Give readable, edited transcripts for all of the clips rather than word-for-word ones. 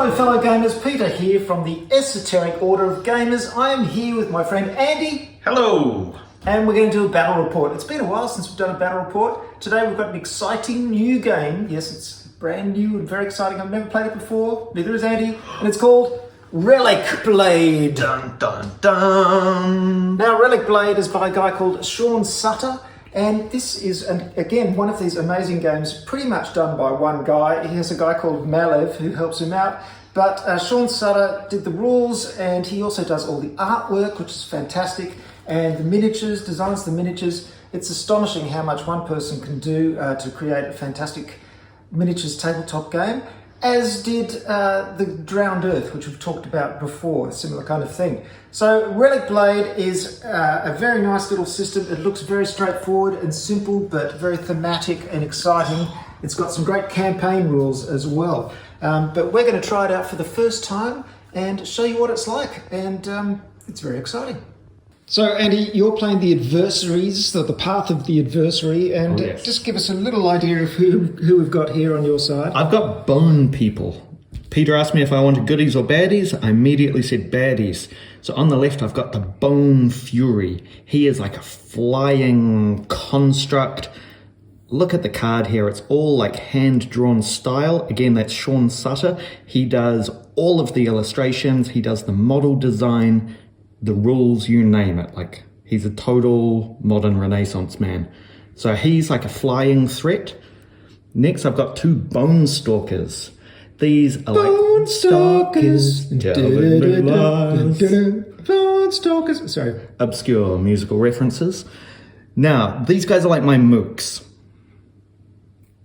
Hello fellow gamers, Peter here from the Esoteric Order of Gamers. I am here with my friend Andy. Hello! And we're going to do a battle report. It's been a while since we've done a battle report. Today we've got an exciting new game. Yes, it's brand new and very exciting. I've never played it before, neither has Andy. And it's called Relicblade. Dun dun dun! Now Relicblade is by a guy called Sean Sutter. And this is, again, one of these amazing games pretty much done by one guy. He has a guy called Malev who helps him out. But Sean Sutter did the rules, and he also does all the artwork, which is fantastic, and the miniatures, designs the miniatures. It's astonishing how much one person can do to create a fantastic miniatures tabletop game, as did the Drowned Earth, which we've talked about before, a similar kind of thing. So Relicblade is a very nice little system. It looks very straightforward and simple, but very thematic and exciting. It's got some great campaign rules as well. But we're going to try it out for the first time and show you what it's like. And it's very exciting. So Andy, you're playing the adversaries, so the path of the adversary, and yes. Just give us a little idea of who we've got here on your side. I've got bone people. Peter asked me if I wanted goodies or baddies. I immediately said baddies. So on the left, I've got the Bone Fury. He is like a flying construct. Look at the card here. It's all like hand-drawn style. Again, that's Sean Sutter. He does all of the illustrations. He does the model design, the rules, you name it. Like, he's a total modern Renaissance man. So he's like a flying threat. Next, I've got two Bone Stalkers. These are Bone Stalkers. Bone Stalkers. Sorry. Obscure musical references. Now, these guys are like my mooks.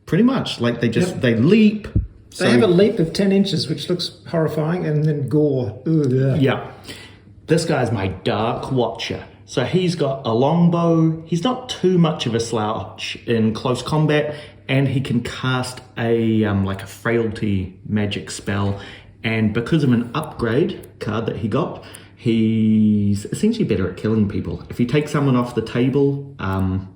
Pretty much. Like, they leap. They have a leap of 10 inches, which looks horrifying, and then gore. Ooh, yeah. Yeah. This guy's my Dark Watcher. So he's got a longbow. He's not too much of a slouch in close combat, and he can cast a like a frailty magic spell. And because of an upgrade card that he got, he's essentially better at killing people. If he takes someone off the table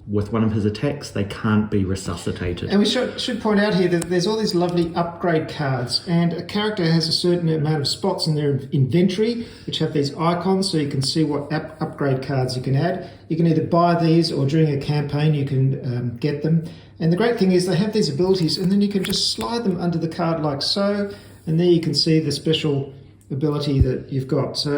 with one of his attacks, they can't be resuscitated. And we should point out here that there's all these lovely upgrade cards, and a character has a certain amount of spots in their inventory which have these icons, so you can see what upgrade cards you can add. You can either buy these, or during a campaign you can get them. And the great thing is they have these abilities, and then you can just slide them under the card like so, and there you can see the special ability that you've got. So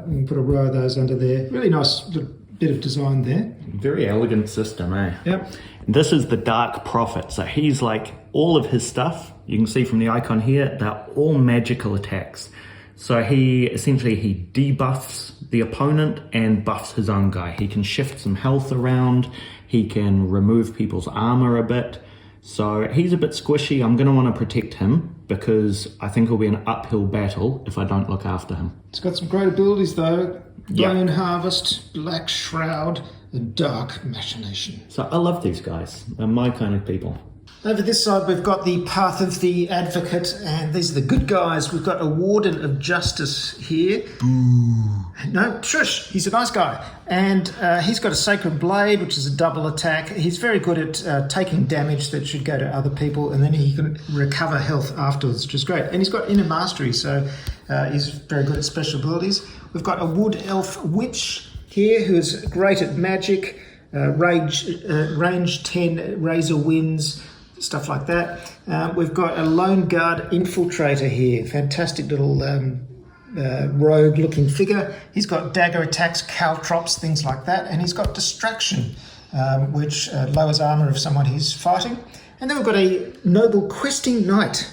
you can put a row of those under there. Really nice little bit of design there. Very elegant system, eh? Yep. This is the Dark Prophet. So he's like, all of his stuff, you can see from the icon here, they're all magical attacks. So he debuffs the opponent and buffs his own guy. He can shift some health around. He can remove people's armor a bit. So he's a bit squishy. I'm going to want to protect him because I think it'll be an uphill battle if I don't look after him. It's got some great abilities though. Yeah. Bone Harvest, Black Shroud, and Dark Machination. So I love these guys. They're my kind of people. Over this side we've got the Path of the Advocate, and these are the good guys. We've got a Warden of Justice here. Boo. No, shush, he's a nice guy. And he's got a Sacred Blade, which is a double attack. He's very good at taking damage that should go to other people, and then he can recover health afterwards, which is great. And he's got Inner Mastery, so he's very good at special abilities. We've got a Wood Elf Witch here, who's great at magic, range 10, Razor Winds, stuff like that. We've got a Lone Guard Infiltrator here, fantastic little rogue-looking figure. He's got dagger attacks, caltrops, things like that, and he's got Distraction, which lowers armor of someone he's fighting. And then we've got a Noble Questing Knight.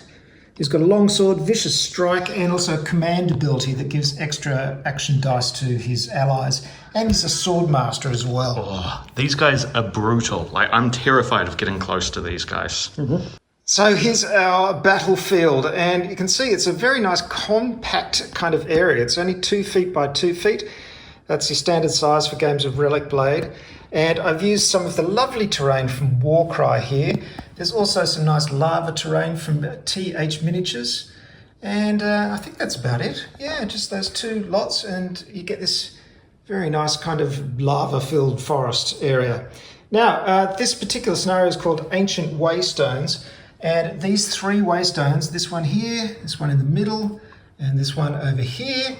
He's got a longsword, vicious strike, and also command ability that gives extra action dice to his allies. And he's a sword master as well. Oh, these guys are brutal. Like, I'm terrified of getting close to these guys. Mm-hmm. So here's our battlefield, and you can see it's a very nice compact kind of area. It's only 2 feet by 2 feet. That's your standard size for games of Relicblade. And I've used some of the lovely terrain from Warcry here. There's also some nice lava terrain from TH Miniatures. And I think that's about it. Yeah, just those two lots, and you get this very nice kind of lava-filled forest area. Now, this particular scenario is called Ancient Waystones. And these 3 waystones, this one here, this one in the middle, and this one over here,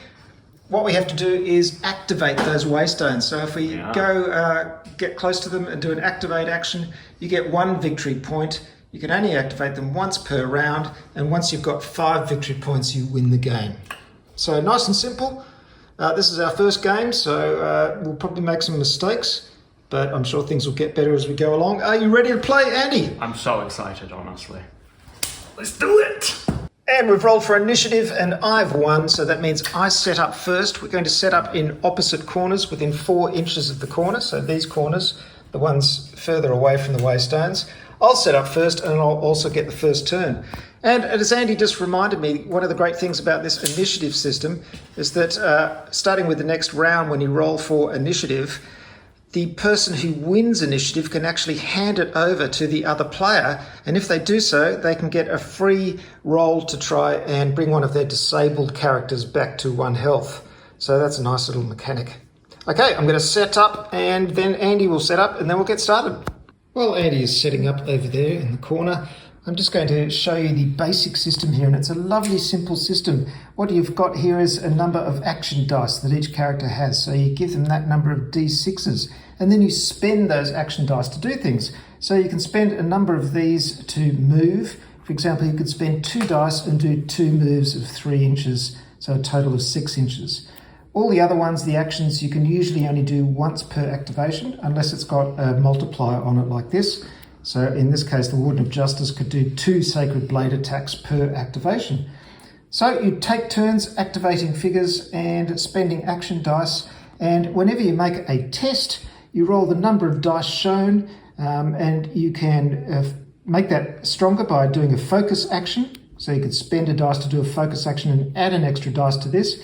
what we have to do is activate those waystones. So if we go get close to them and do an activate action, you get 1 victory point. You can only activate them once per round, and once you've got 5 victory points, you win the game. So nice and simple. This is our first game, so we'll probably make some mistakes, but I'm sure things will get better as we go along. Are you ready to play, Andy? I'm so excited, honestly. Let's do it! And we've rolled for initiative, and I've won, so that means I set up first. We're going to set up in opposite corners within 4 inches of the corner, so these corners, the ones further away from the waystones. I'll set up first, and I'll also get the first turn. And as Andy just reminded me, one of the great things about this initiative system is that starting with the next round, when you roll for initiative, the person who wins initiative can actually hand it over to the other player, and if they do so, they can get a free roll to try and bring one of their disabled characters back to 1 health. So that's a nice little mechanic. Okay, I'm going to set up, and then Andy will set up, and then we'll get started. Well, Andy is setting up over there in the corner. I'm just going to show you the basic system here, and it's a lovely simple system. What you've got here is a number of action dice that each character has, so you give them that number of d6s, and then you spend those action dice to do things. So you can spend a number of these to move. For example, you could spend 2 dice and do 2 moves of 3 inches, so a total of 6 inches. All the other ones, the actions, you can usually only do once per activation, unless it's got a multiplier on it like this. So in this case, the Warden of Justice could do 2 Sacred Blade attacks per activation. So you take turns activating figures and spending action dice, and whenever you make a test, you roll the number of dice shown, and you can make that stronger by doing a focus action. So you could spend a dice to do a focus action and add an extra dice to this.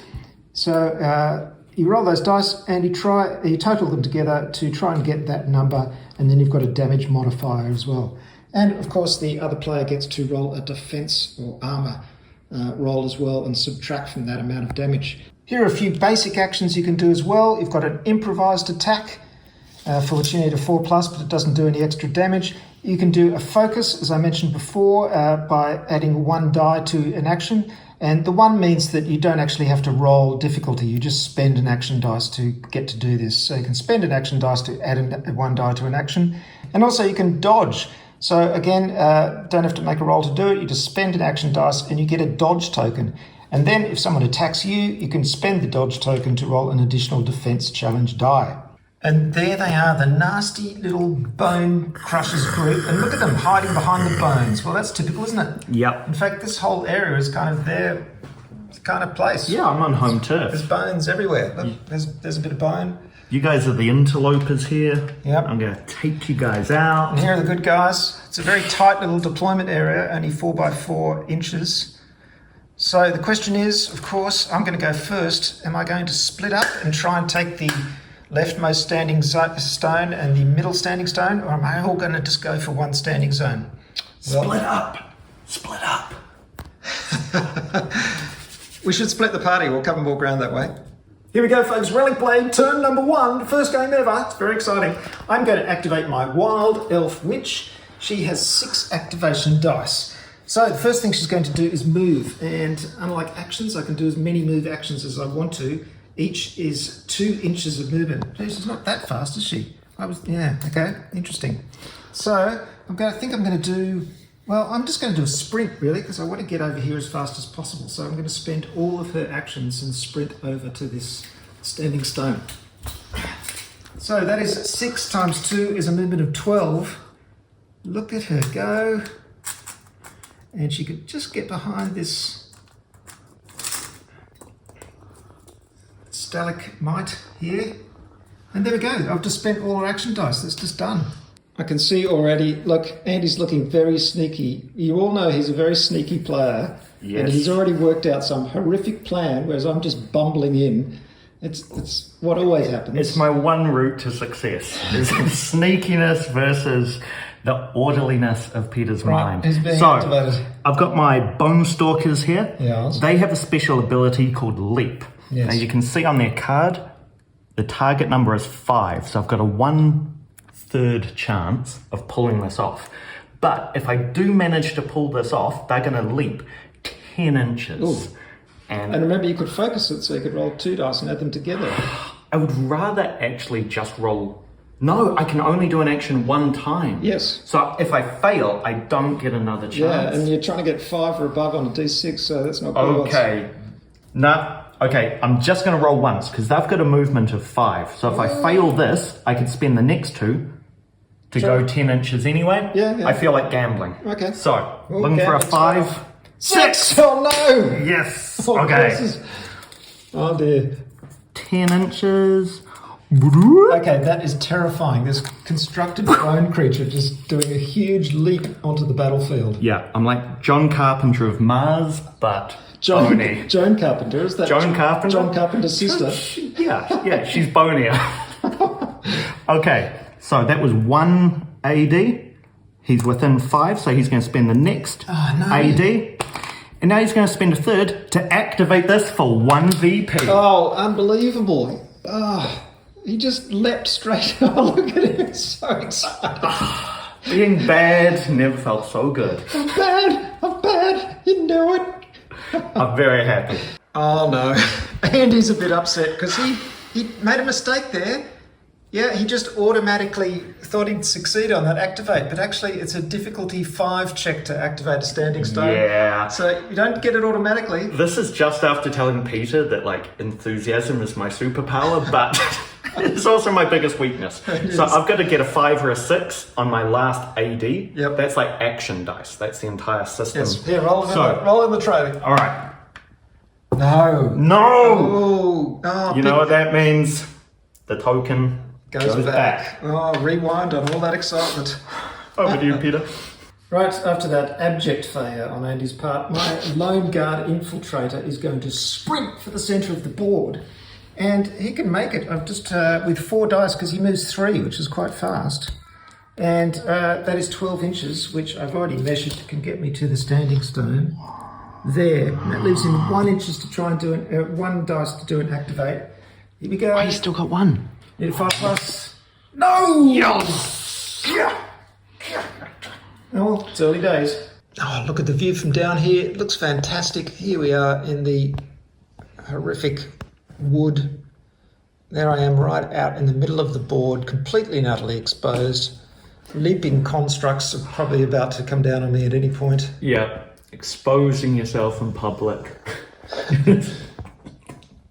So you roll those dice and you total them together to try and get that number, and then you've got a damage modifier as well. And of course the other player gets to roll a defense or armor roll as well and subtract from that amount of damage. Here are a few basic actions you can do as well. You've got an improvised attack for which you need a 4+, but it doesn't do any extra damage. You can do a focus, as I mentioned before, by adding 1 die to an action. And the 1 means that you don't actually have to roll difficulty. You just spend an action dice to get to do this. So you can spend an action dice to add 1 die to an action. And also you can dodge. So again, don't have to make a roll to do it. You just spend an action dice and you get a dodge token. And then if someone attacks you, you can spend the dodge token to roll an additional defense challenge die. And there they are, the nasty little bone crushers group. And look at them hiding behind the bones. Well, that's typical, isn't it? Yep. In fact, this whole area is kind of their kind of place. Yeah, I'm on home turf. There's bones everywhere. Look, there's a bit of bone. You guys are the interlopers here. Yep. I'm going to take you guys out. And here are the good guys. It's a very tight little deployment area, only 4 by 4 inches. So the question is, of course, I'm going to go first. Am I going to split up and try and take the leftmost standing stone and the middle standing stone, or am I all going to just go for 1 standing zone? Split up. Split up. We should split the party. We'll cover more ground that way. Here we go, folks. Relicblade, turn number 1. First game ever. It's very exciting. I'm going to activate my Wild Elf Witch. She has 6 activation dice. So the first thing she's going to do is move. And unlike actions, I can do as many move actions as I want to. Each is 2 inches of movement. She's not that fast, is she? Okay, interesting. So I'm going to do, well, I'm just going to do a sprint really, because I want to get over here as fast as possible. So I'm going to spend all of her actions and sprint over to this standing stone. So that is 6 times 2 is a movement of 12. Look at her go. And she could just get behind this stalagmite here, and there we go. I've just spent all our action dice. That's just done. I can see already, look, Andy's looking very sneaky. You all know he's a very sneaky player. Yes. And he's already worked out some horrific plan, whereas I'm just bumbling in. It's what always happens. It's my one route to success, is sneakiness versus the orderliness of Peter's mind. He's being so, activated. I've got my Bone Stalkers here. Yes. They have a special ability called Leap. Yes. Now you can see on their card, the target number is 5. So I've got a 1/3 chance of pulling this off. But if I do manage to pull this off, they're going to leap 10 inches. Ooh. And remember, you could focus it so you could roll 2 dice and add them together. I would rather actually just roll... No, I can only do an action 1 time. Yes. So if I fail, I don't get another chance. Yeah, and you're trying to get 5 or above on a d6, so that's not good. Okay. No. Okay, I'm just going to roll once, because they've got a movement of 5. So if I fail this, I could spend the next 2 to go 10 inches anyway. Yeah. I feel like gambling. Okay. So, looking for a 5. 6! Oh no! Yes! Oh, Okay. Oh dear. 10 inches. Okay, that is terrifying. This constructed bone creature just doing a huge leap onto the battlefield. Yeah, I'm like John Carpenter of Mars, but bony. Joan Carpenter, is that Joan Carpenter? John Carpenter's sister. Yeah, she's bonier. Okay, so that was 1 AD. He's within 5, so he's going to spend the next AD. And now he's going to spend a third to activate this for 1 VP. Oh, unbelievable. He just leapt straight. Oh, look at him. He's so excited. Being bad never felt so good. I'm bad. You know it. I'm very happy. Oh, no. Andy's a bit upset because he made a mistake there. Yeah, he just automatically thought he'd succeed on that activate, but actually it's a difficulty 5 check to activate a standing stone. Yeah. So you don't get it automatically. This is just after telling Peter that, like, enthusiasm is my superpower, but it's also my biggest weakness. So I've got to get a 5 or a 6 on my last AD. Yep. That's like action dice. That's the entire system. Yes, here, roll in the tray. All right. No. Oh, You know what that means? The token goes back. Oh, rewind on all that excitement. Over to you, Peter. Right, after that abject failure on Andy's part, my lone guard infiltrator is going to sprint for the centre of the board. And he can make it. I've just, with 4 dice, because he moves 3, which is quite fast. And that is 12 inches, which I've already measured, can get me to the standing stone. There. And that leaves him 1 inches to try and do 1 dice to do an activate. Here we go. Oh, he's still got 1. Need a 5+. No! Yes! Oh, it's early days. Oh, look at the view from down here. It looks fantastic. Here we are in the horrific wood. There I am right out in the middle of the board, completely and utterly exposed. Leaping constructs are probably about to come down on me at any point. Yeah, exposing yourself in public.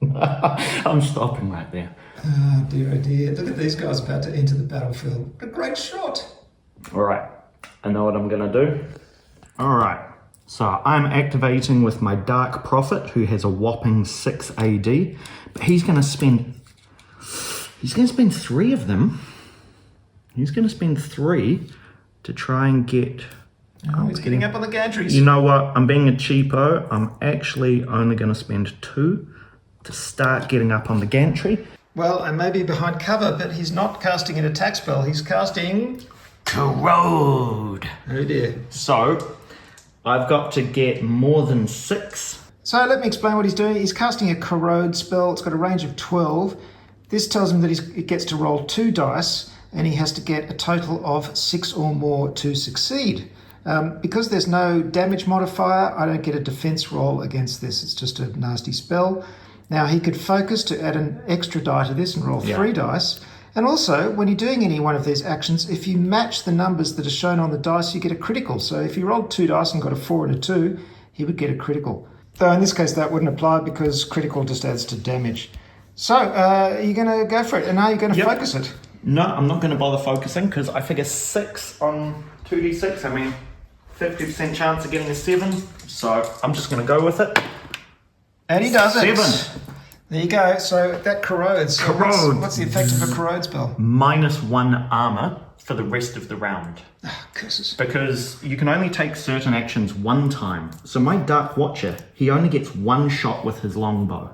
I'm stopping right there. Oh dear, oh dear. Look at these guys about to enter the battlefield. A great shot. All right, I know what I'm gonna do. All right, so I'm activating with my Dark Prophet, who has a whopping 6 AD, but he's gonna spend 3 of them. He's gonna spend 3 to try and get... Oh, he's getting up on the gantries. You know what, I'm being a cheapo. I'm actually only gonna spend 2 to start getting up on the gantry. Well, and maybe behind cover, but he's not casting an attack spell. He's casting... Corrode. Oh dear. So, I've got to get more than 6. So let me explain what he's doing. He's casting a corrode spell. It's got a range of 12. This tells him that he gets to roll 2 dice, and he has to get a total of 6 or more to succeed. Because there's no damage modifier, I don't get a defense roll against this. It's just a nasty spell. Now, he could focus to add an extra die to this and roll 3 dice. And also, when you're doing any one of these actions, if you match the numbers that are shown on the dice, you get a critical. So if he rolled 2 dice and got a 4 and a 2, he would get a critical. Though in this case, that wouldn't apply because critical just adds to damage. So, you're going to go for it, and are you going to focus it? No, I'm not going to bother focusing because I figure 6 on 2d6, I mean, 50% chance of getting a 7. So I'm just going to go with it. And he does it. 7. There you go. So that corrodes. So what's the effect of a corrode spell? -1 armor for the rest of the round. Oh, curses. Because you can only take certain actions 1 time. So my Dark Watcher, he only gets 1 shot with his longbow.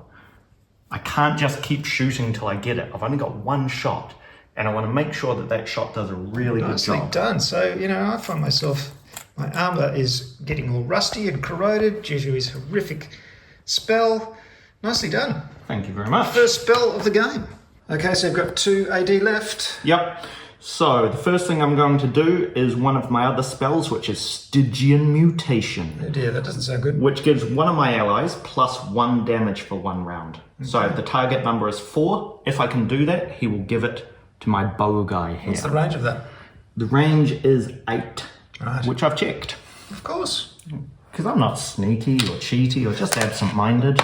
I can't just keep shooting till I get it. I've only got 1 shot. And I want to make sure that that shot does a really good job. Nicely done. So, you know, I find myself, my armor is getting all rusty and corroded due to his horrific spell. Nicely done. Thank you very much. First spell of the game. Okay, so you've got 2 AD left. Yep. So the first thing I'm going to do is one of my other spells, which is Stygian Mutation. Oh dear, that doesn't sound good. Which gives one of my allies +1 damage for 1 round. Okay. So the target number is 4. If I can do that, he will give it to my bow guy here. What's the range of that? The range is 8, right. Which I've checked. Of course. Because I'm not sneaky or cheaty or just absent-minded.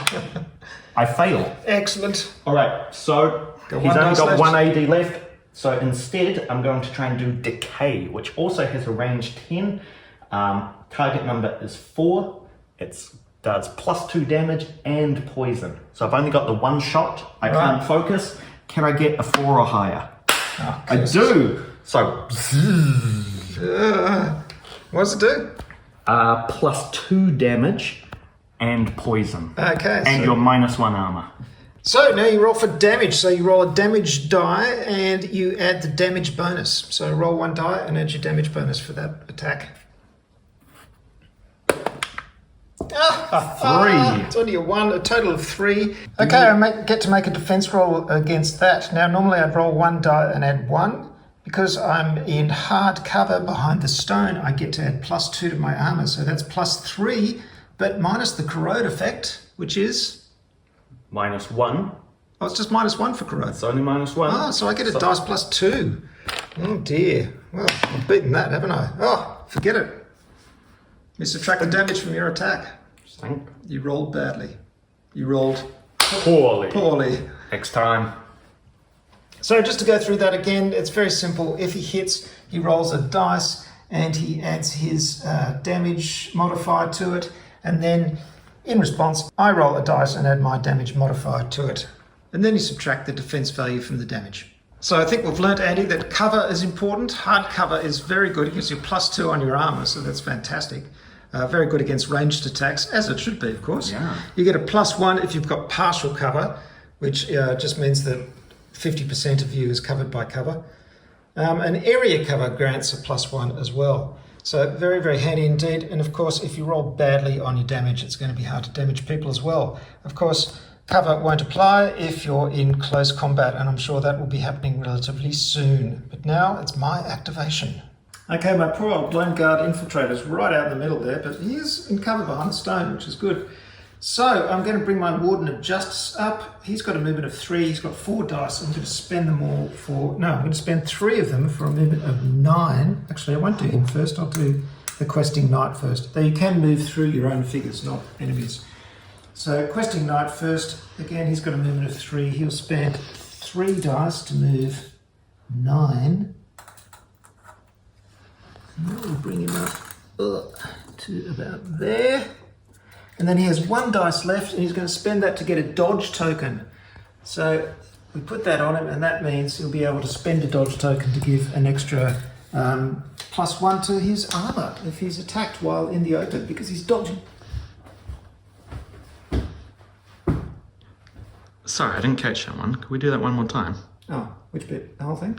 I fail. Excellent. All right, so he's only got 1 AD left. So instead, I'm going to try and do Decay, which also has a range 10. Target number is 4. It does +2 damage and poison. So I've only got the 1 shot. I can't focus. Can I get a 4 or higher? Oh, I do. So what does it do? +2 damage and poison. Okay. And your -1 armor. So now you roll for damage. So you roll a damage die and you add the damage bonus. So roll 1 die and add your damage bonus for that attack. 3. It's only a total of 3. Okay, I get to make a defense roll against that. Now normally I'd roll 1 die and add 1. Because I'm in hard cover behind the stone, I get to add +2 to my armor. So that's +3, but minus the corrode effect, which is... -1. Oh, it's just -1 for corrode. It's only -1. Oh, so I get a dice +2. Oh dear. Well, I've beaten that, haven't I? Oh, forget it. You subtract the damage from your attack. Stink. You rolled badly. You rolled Poorly. Next time. So just to go through that again, it's very simple. If he hits, he rolls a dice and he adds his damage modifier to it. And then in response, I roll a dice and add my damage modifier to it. And then you subtract the defense value from the damage. So I think we've learnt, Andy, that cover is important. Hard cover is very good. It gives you +2 on your armor, so that's fantastic. Very good against ranged attacks, as it should be, of course. Yeah. You get a +1 if you've got partial cover, which just means that 50% of you is covered by cover. And area cover grants a +1 as well. So very, very handy indeed. And of course, if you roll badly on your damage, it's going to be hard to damage people as well. Of course, cover won't apply if you're in close combat, and I'm sure that will be happening relatively soon. But now it's my activation. Okay, my poor old Lone Guard infiltrator's right out in the middle there, but he is in cover behind a stone, which is good. So I'm going to bring my Warden of Justice up. He's got a movement of 3. He's got 4 dice. I'm going to spend them all for... No, I'm going to spend 3 of them for a movement of 9. Actually, I won't do him first. I'll do the Questing Knight first. Though you can move through your own figures, not enemies. So Questing Knight first. Again, he's got a movement of 3. He'll spend 3 dice to move 9. And that will bring him up to about there. And then he has 1 dice left, and he's going to spend that to get a dodge token. So we put that on him, and that means he'll be able to spend a dodge token to give an extra +1 to his armor if he's attacked while in the open, because he's dodging. Sorry, I didn't catch that one. Could we do that one more time? Oh, which bit? The whole thing?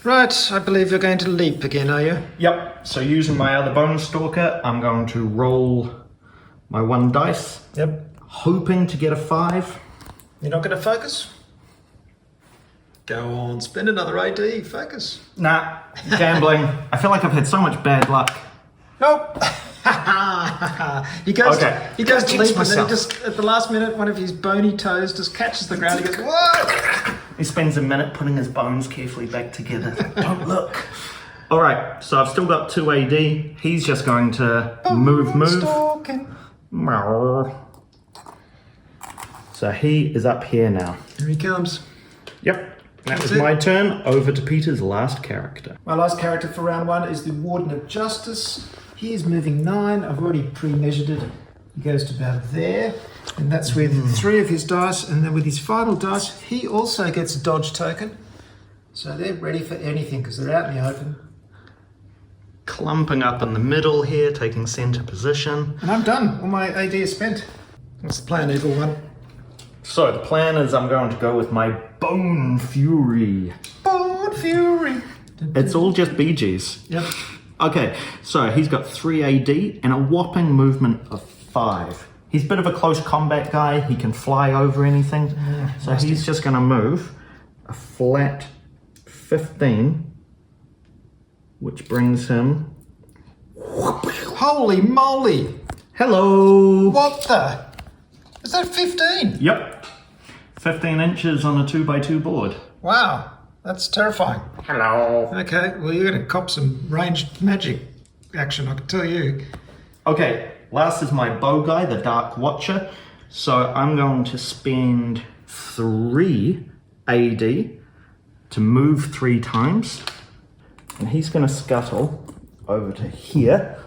Right, I believe you're going to leap again, are you? Yep, so using my other Bone Stalker, I'm going to roll my 1 dice. Yep. Hoping to get a 5. You're not going to focus? Go on, spend another AD, focus. Nah, gambling. I feel like I've had so much bad luck. Nope. he goes to leap, and then just at the last minute, one of his bony toes just catches the ground. He goes, "What?" He spends a minute putting his bones carefully back together. Don't look. All right, so I've still got 2 AD. He's just going to move. Stalking. So he is up here now. Here he comes. Yep. That was my turn. Over to Peter's last character. My last character for round 1 is the Warden of Justice. He is moving 9. I've already pre-measured it. He goes to about there. And that's with 3 of his dice. And then with his final dice, he also gets a dodge token. So they're ready for anything because they're out in the open. Clumping up in the middle here, taking center position. And I'm done. All my AD is spent. What's the plan, Evil One? So the plan is I'm going to go with my Bone Fury. Bone Fury. It's all just BGs. Yep. Okay, so he's got 3 AD and a whopping movement of 5. He's a bit of a close combat guy. He can fly over anything. So he's just going to move a flat 15, which brings him... Holy moly! Hello! What the? Is that 15? Yep. 15 inches on a 2x2 board. Wow, that's terrifying. Hello. Okay, well you're going to cop some ranged magic action, I can tell you. Okay, last is my bow guy, the Dark Watcher. So I'm going to spend 3 AD to move 3 times. And he's going to scuttle over to here,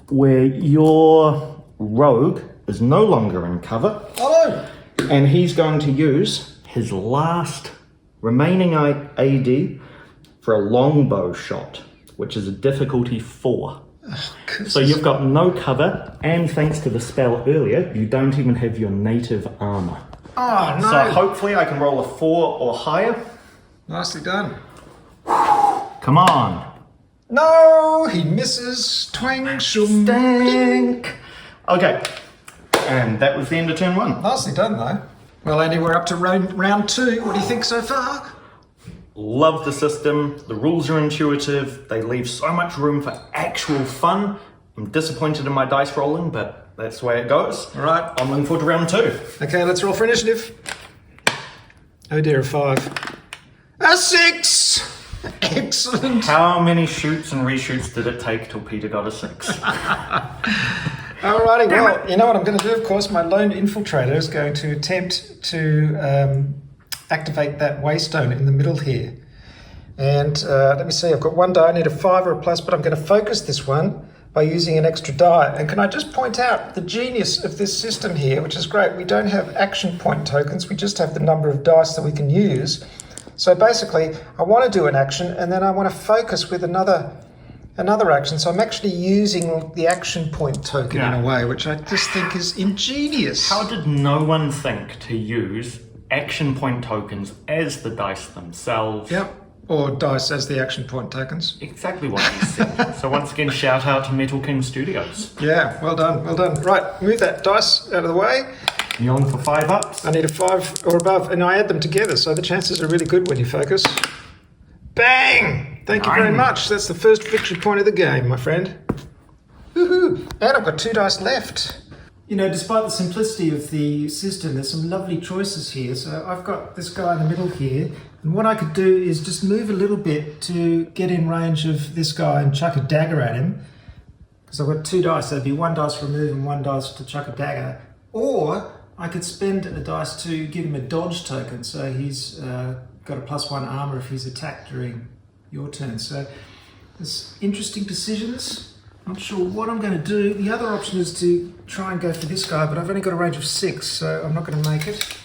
where your rogue is no longer in cover. Hello! And he's going to use his last remaining AD for a longbow shot, which is a difficulty 4. Oh, so you've got no cover, and thanks to the spell earlier, you don't even have your native armor. Oh, no! So hopefully I can roll a 4 or higher. Nicely done. Come on. No! He misses. Twang, shum. Stank. Okay. And that was the end of turn 1. Nicely done, though. Well, Andy, we're up to round 2. What do you think so far? Love the system. The rules are intuitive. They leave so much room for actual fun. I'm disappointed in my dice rolling, but that's the way it goes. All right. I'm looking forward to round 2. Okay, let's roll for initiative. Oh dear, a 5. A 6! Excellent. How many shoots and reshoots did it take till Peter got a 6? Alrighty, well, you know what I'm going to do, of course. My lone infiltrator is going to attempt to activate that waystone in the middle here. And let me see, I've got 1 die. I need a 5 or a plus, but I'm going to focus this one by using an extra die. And can I just point out the genius of this system here, which is great. We don't have action point tokens. We just have the number of dice that we can use. So basically, I want to do an action, and then I want to focus with another action. So I'm actually using the action point token in a way, which I just think is ingenious. How did no one think to use action point tokens as the dice themselves? Yep, or dice as the action point tokens. Exactly what he said. So once again, shout out to Metal King Studios. Yeah, well done, well done. Right, move that dice out of the way. You're looking for 5 ups? I need a 5 or above, and I add them together, so the chances are really good when you focus. Bang! Thank you very much. That's the first victory point of the game, my friend. Woohoo! And I've got 2 dice left. You know, despite the simplicity of the system, there's some lovely choices here. So I've got this guy in the middle here, and what I could do is just move a little bit to get in range of this guy and chuck a dagger at him. Because I've got 2 dice, so it'd be 1 dice for a move and 1 dice to chuck a dagger. Or I could spend a dice to give him a dodge token, so he's got a +1 armor if he's attacked during your turn. So there's interesting decisions. Not sure what I'm going to do. The other option is to try and go for this guy, but I've only got a range of 6, so I'm not going to make it.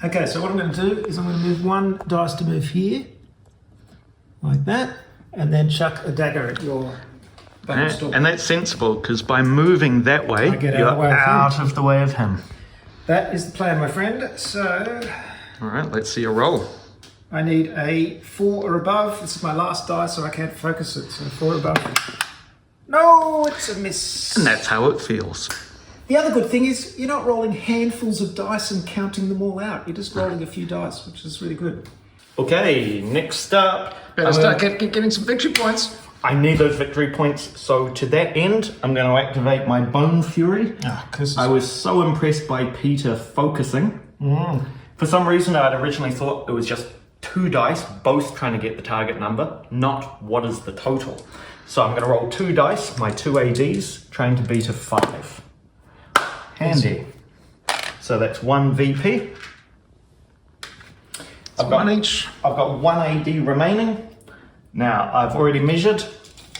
Okay, so what I'm going to do is I'm going to move 1 dice to move here, like that, and then chuck a dagger at your button stalk. And that's sensible, because by moving that way, get you're out of the way of him. That is the plan, my friend. So All right, let's see a roll. I need a 4 or above. This is my last die, so I can't focus it. So 4 or above. No, it's a miss. And that's how it feels. The other good thing is you're not rolling handfuls of dice and counting them all out. You're just rolling a few dice, which is really good. Okay, next up. Better start getting some victory points. I need those victory points, so to that end, I'm going to activate my Bone Fury. I was so impressed by Peter focusing. For some reason, I'd originally thought it was just 2 dice, both trying to get the target number, not what is the total. So I'm going to roll 2 dice, my 2 ADs, trying to beat a 5. Handy. So that's 1 VP. I've got 1 each. I've got 1 AD remaining. Now, I've already measured,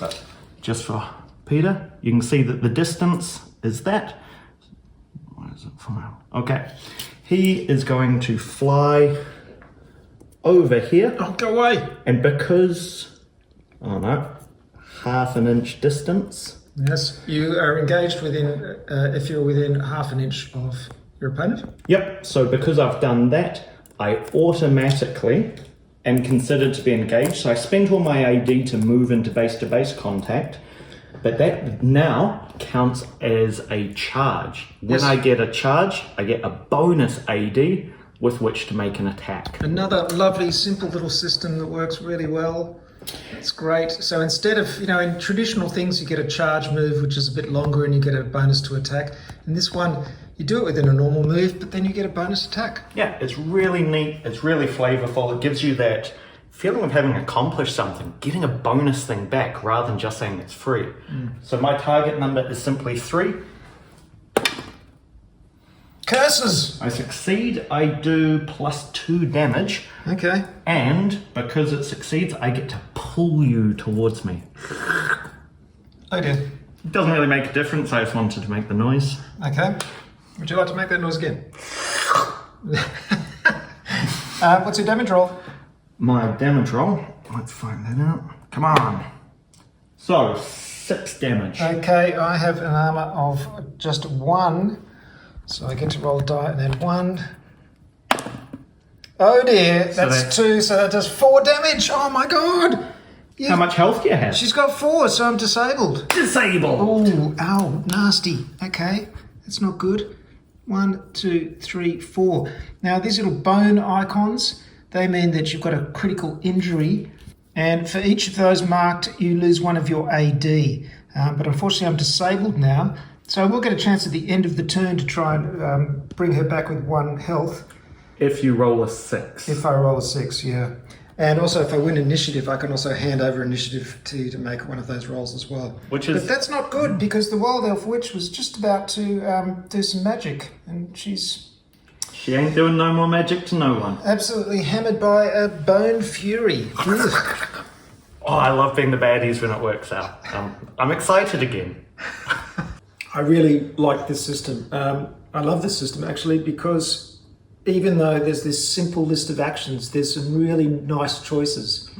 but just for Peter, you can see that the distance is that. What is it from? Okay. He is going to fly over here. Oh, go away. And because, oh no, half an inch distance. Yes, you are engaged within, if you're within half an inch of your opponent. Yep, so because I've done that, I automatically am considered to be engaged. So I spent all my AD to move into base-to-base contact. But that now counts as a charge. When Yes. I get a charge, I get a bonus AD with which to make an attack. Another lovely, simple little system that works really well. It's great. So instead of, in traditional things, you get a charge move, which is a bit longer, and you get a bonus to attack. In this one, you do it within a normal move, but then you get a bonus attack. Yeah, it's really neat. It's really flavorful. It gives you that feeling of having accomplished something, getting a bonus thing back rather than just saying it's free. So my target number is simply 3. Curses! I succeed, I do +2 damage, Okay. and because it succeeds, I get to pull you towards me. Oh dear. It doesn't really make a difference, I just wanted to make the noise. Okay. Would you like to make that noise again? What's your damage roll? My damage roll, let's find that out. Come on. So, 6 damage. Okay, I have an armor of just 1. So I get to roll a die and then 1. Oh dear, that's 2, so that does 4 damage. Oh my god! How much health do you have? She's got 4, so I'm disabled. Disabled! Oh, ow, nasty. Okay, that's not good. 1, 2, 3, 4. Now these little bone icons, they mean that you've got a critical injury, and for each of those marked, you lose 1 of your AD. But unfortunately, I'm disabled now, so I will get a chance at the end of the turn to try and bring her back with 1 health. If you roll a 6. If I roll a 6, yeah. And also, if I win initiative, I can also hand over initiative to you to make one of those rolls as well. Which is... But that's not good, because the Wild Elf Witch was just about to do some magic, and she's She ain't doing no more magic to no one. absolutely hammered by a bone fury. Ugh. Oh, I love being the baddies when it works out. I'm excited again. I really like this system. I love this system, actually, because even though there's this simple list of actions, there's some really nice choices.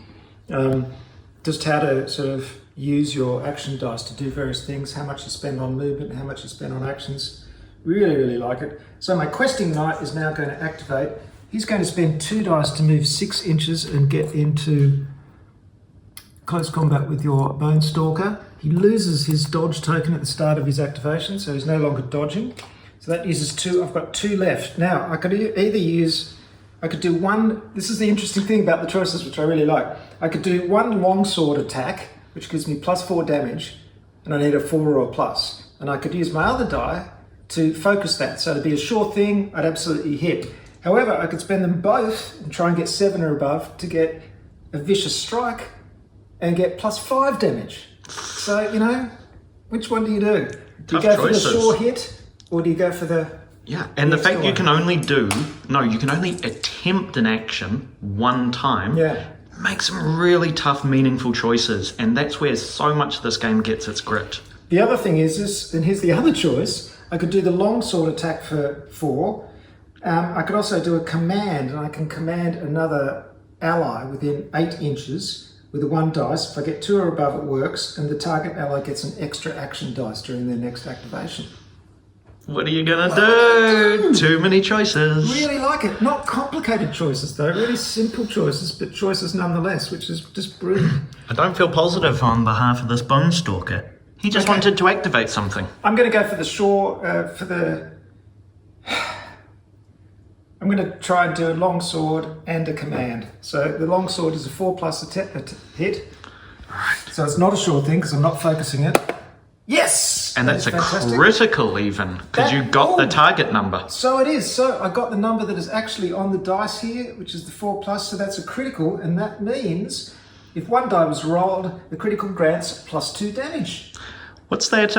Just how to sort of use your action dice to do various things, how much you spend on movement, how much you spend on actions. Really, really like it. So my questing knight is now going to activate. He's going to spend 2 dice to move 6 inches and get into close combat with your Bone Stalker. He loses his dodge token at the start of his activation, so he's no longer dodging. So that uses 2. I've got 2 left. Now, I could either use... I could do 1... This is the interesting thing about the choices, which I really like. I could do 1 longsword attack, which gives me +4 damage, and I need a 4 or a plus. And I could use my other die to focus that. So it'd be a sure thing, I'd absolutely hit. However, I could spend them both and try and get 7 or above to get a vicious strike and get +5 damage. So, which one do you do? Do you Tough go choices. for the sure hit? Or do you go for the... Yeah, and the extra fact you one? can only you can only attempt an action 1 time, makes some really tough, meaningful choices, and that's where so much of this game gets its grit. The other thing is, and here's the other choice, I could do the longsword attack for 4. I could also do a command, and I can command another ally within 8 inches with a 1 dice. If I get 2 or above, it works, and the target ally gets an extra action dice during their next activation. What are you gonna do? Too many choices. Really like it. Not complicated choices though, really simple choices, but choices nonetheless, which is just brilliant. I don't feel positive on behalf of this Bone Stalker. He just wanted to activate something. I'm going to go for the I'm going to try and do a longsword and a command. So the longsword is a 4+ hit. Right. So it's not a sure thing because I'm not focusing it. Yes! And that's a fantastic. critical even, because you got the target number. So it is. So I got the number that is actually on the dice here, which is the 4+, so that's a critical, and that means if 1 die was rolled, the critical grants +2 damage. What's that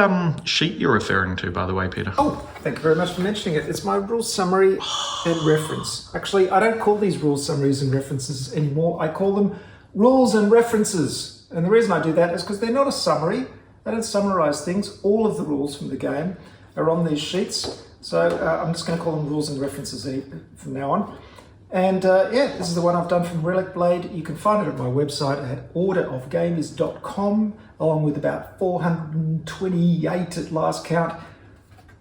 sheet you're referring to, by the way, Peter? Oh, thank you very much for mentioning it. It's my rule summary and reference. Actually, I don't call these rule summaries and references anymore. I call them rules and references. And the reason I do that is because they're not a summary. They don't summarize things. All of the rules from the game are on these sheets. So I'm just going to call them rules and references from now on. And this is the one I've done from Relicblade. You can find it at my website at orderofgamers.com, along with about 428 at last count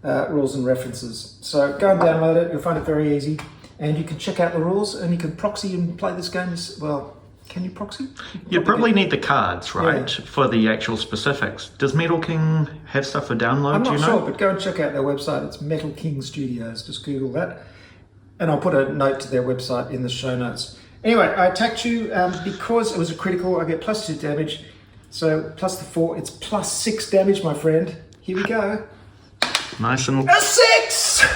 rules and references. So go and download it. You'll find it very easy. And you can check out the rules and you can proxy and play this game as well. Can you proxy? You probably need the cards, right, for the actual specifics. Does Metal King have stuff for download? I'm do not you know? sure, but go and check out their website. It's Metal King Studios. Just Google that. And I'll put a note to their website in the show notes. Anyway, I attacked you because it was a critical. I get +2 damage. So plus the 4, it's +6 damage, my friend. Here we go. Nice and... A 6!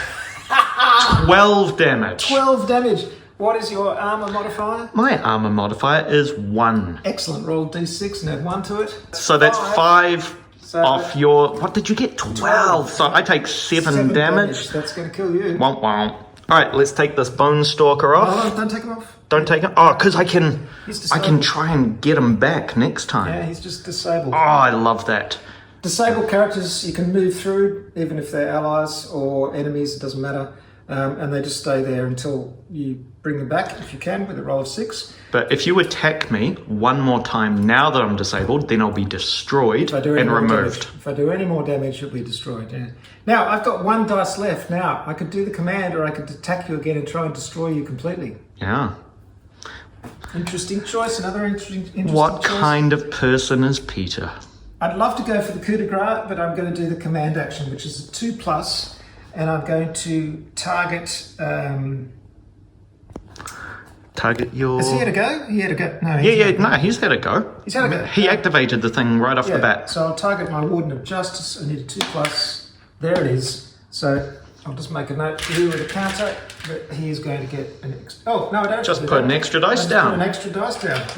12 damage. 12 damage. What is your armor modifier? My armor modifier is 1. Excellent. Roll D6 and add 1 to it. So that's 5 So off your... What did you get? 12. So I take 7 damage. That's going to kill you. Womp womp. All right, let's take this Bone Stalker off. Hold on, don't take him off. Don't take it. Oh, because I can He's I can disabled. try and get him back next time. Yeah, he's just disabled. Oh, I love that. Disabled characters you can move through, even if they're allies or enemies, it doesn't matter. And they just stay there until you bring them back, if you can, with a roll of 6. But if you attack me one more time now that I'm disabled, then I'll be destroyed If I do any and more removed. damage, if I do any more damage, you'll be destroyed. Yeah. Now, I've got 1 dice left. Now, I could do the command, or I could attack you again and try and destroy you completely. Yeah. Interesting choice. Another interesting What choice. kind of person is Peter? I'd love to go for the coup de grace, but I'm going to do the command action, which is a 2+, and I'm going to target. Target your... Is he had a go? He had a go. No. He's had a go. He's had a go. He activated the thing right off the bat. So I'll target my Warden of Justice. I need a 2+. There it is. So I'll just make a note here with a counter that he is going to get an extra. Oh, no, I don't. Just put an extra dice down. Put an extra dice down.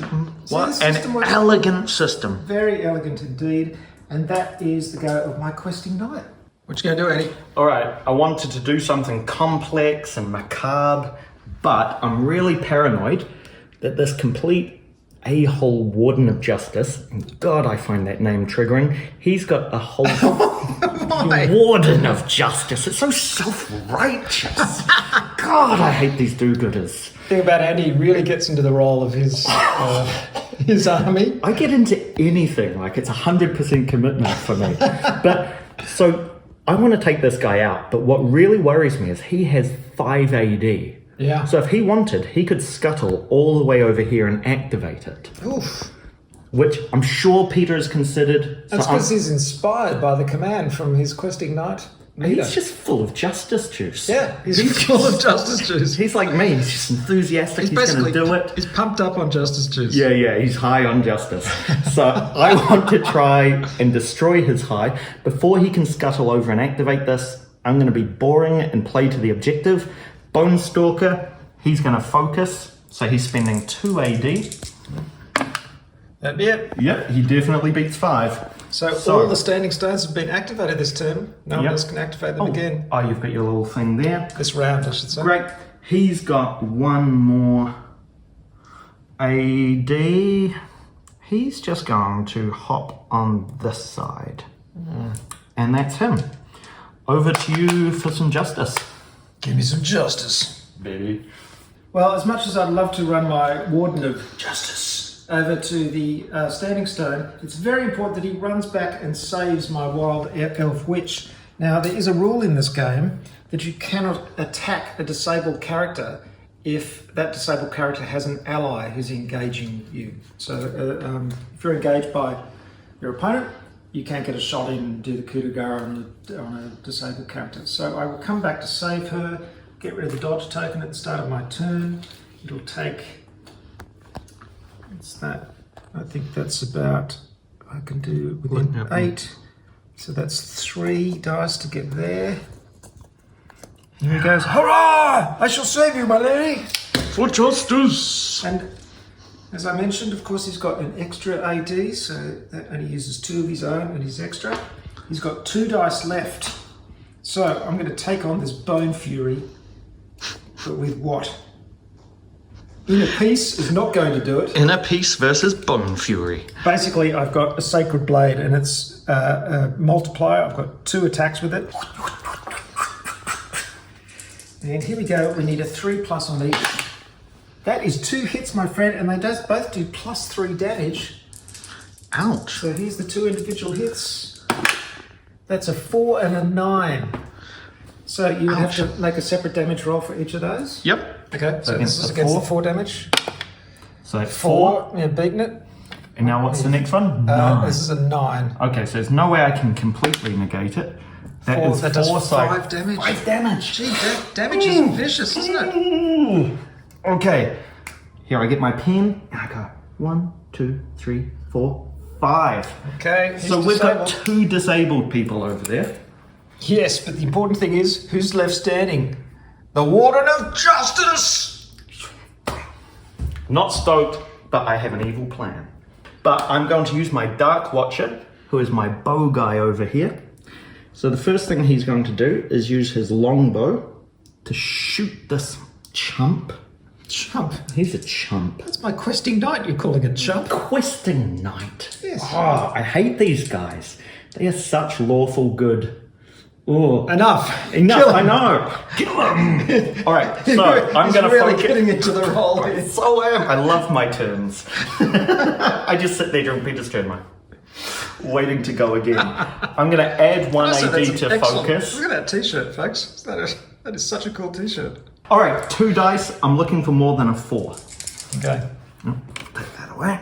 See, What this an system works elegant system. very elegant indeed. And that is the go of my questing knight. What you going to do, Eddie? All right, I wanted to do something complex and macabre, but I'm really paranoid that this complete a-hole Warden of Justice, and God, I find that name triggering, he's got a whole Warden of Justice. It's so self-righteous. God, I hate these do-gooders. The thing about Andy really gets into the role of his army. I get into anything, like it's 100% commitment for me. But, so, I want to take this guy out, but what really worries me is he has 5 AD. Yeah. So if he wanted, he could scuttle all the way over here and activate it. Oof. Which I'm sure Peter has considered. That's So I'm- because he's inspired by the command from his questing knight. he's just full of justice juice. Yeah, he's full of justice juice. He's like me, he's just enthusiastic, he's going to do it. He's pumped up on justice juice. Yeah, he's high on justice. So I want to try and destroy his high. Before he can scuttle over and activate this, I'm going to be boring and play to the objective. Bone Stalker, he's going to focus, so he's spending 2 AD. That'd be it. Yep, he definitely beats 5. So So- all the standing stones have been activated this turn. No one Yep. else can activate them again. Oh, you've got your little thing there. This round, I should say. Great. He's got 1 more AD. He's just going to hop on this side. And that's him. Over to you for some justice. Give me some justice. Baby. Well, as much as I'd love to run my Warden of Justice over to the Standing Stone, it's very important that he runs back and saves my Wild Elf Witch. Now, there is a rule in this game that you cannot attack a disabled character if that disabled character has an ally who's engaging you. So if you're engaged by your opponent, you can't get a shot in and do the coup de grace on a disabled character. So I will come back to save her, get rid of the dodge token at the start of my turn. It'll take, what's that? I think that's about, I can do within 8. So that's 3 dice to get there. Here he goes, hurrah! I shall save you, my lady! For justice! And as I mentioned, of course, he's got an extra AD, so that only uses 2 of his own and his extra. He's got 2 dice left. So I'm going to take on this Bone Fury, but with what? Inner Peace is not going to do it. Inner Peace versus Bone Fury. Basically, I've got a Sacred Blade and it's a multiplier. I've got 2 attacks with it. And here we go. We need a 3+ on each. That is 2 hits, my friend, and they both do +3 damage. Ouch. So here's the 2 individual hits. That's a 4 and a 9. So you would have to make a separate damage roll for each of those. Yep. Okay, so Against this is the against 4. the 4 damage. So that's 4. Yeah, beaten it. And now what's the next one? 9. This is a 9. Okay, so there's no way I can completely negate it. That 4, is that 4, does so 5 damage. 5 damage. Gee, that damage is vicious, isn't it? Ooh. Okay, here I get my pen, and I go 1, 2, 3, 4, 5. Okay, So we've got 2 disabled people over there. Yes, but the important thing is, who's left standing? The Warden of Justice! Not stoked, but I have an evil plan. But I'm going to use my Dark Watcher, who is my bow guy over here. So the first thing he's going to do is use his longbow to shoot this chump. Chump? He's a chump. That's my questing knight you're calling a chump. Questing knight. Yes. Oh, I hate these guys. They are such lawful good. Oh, Enough, I know. Kill them. All right, so I'm going to really focus. getting into the role I here. so am. I love my turns. I just sit there during Peter's turn, mate, waiting to go again. I'm going to add 1 Also, AD that's to excellent. focus. Look at that t-shirt, folks. That is such a cool t-shirt. All right, 2 dice. I'm looking for more than a 4. Okay. Take that away.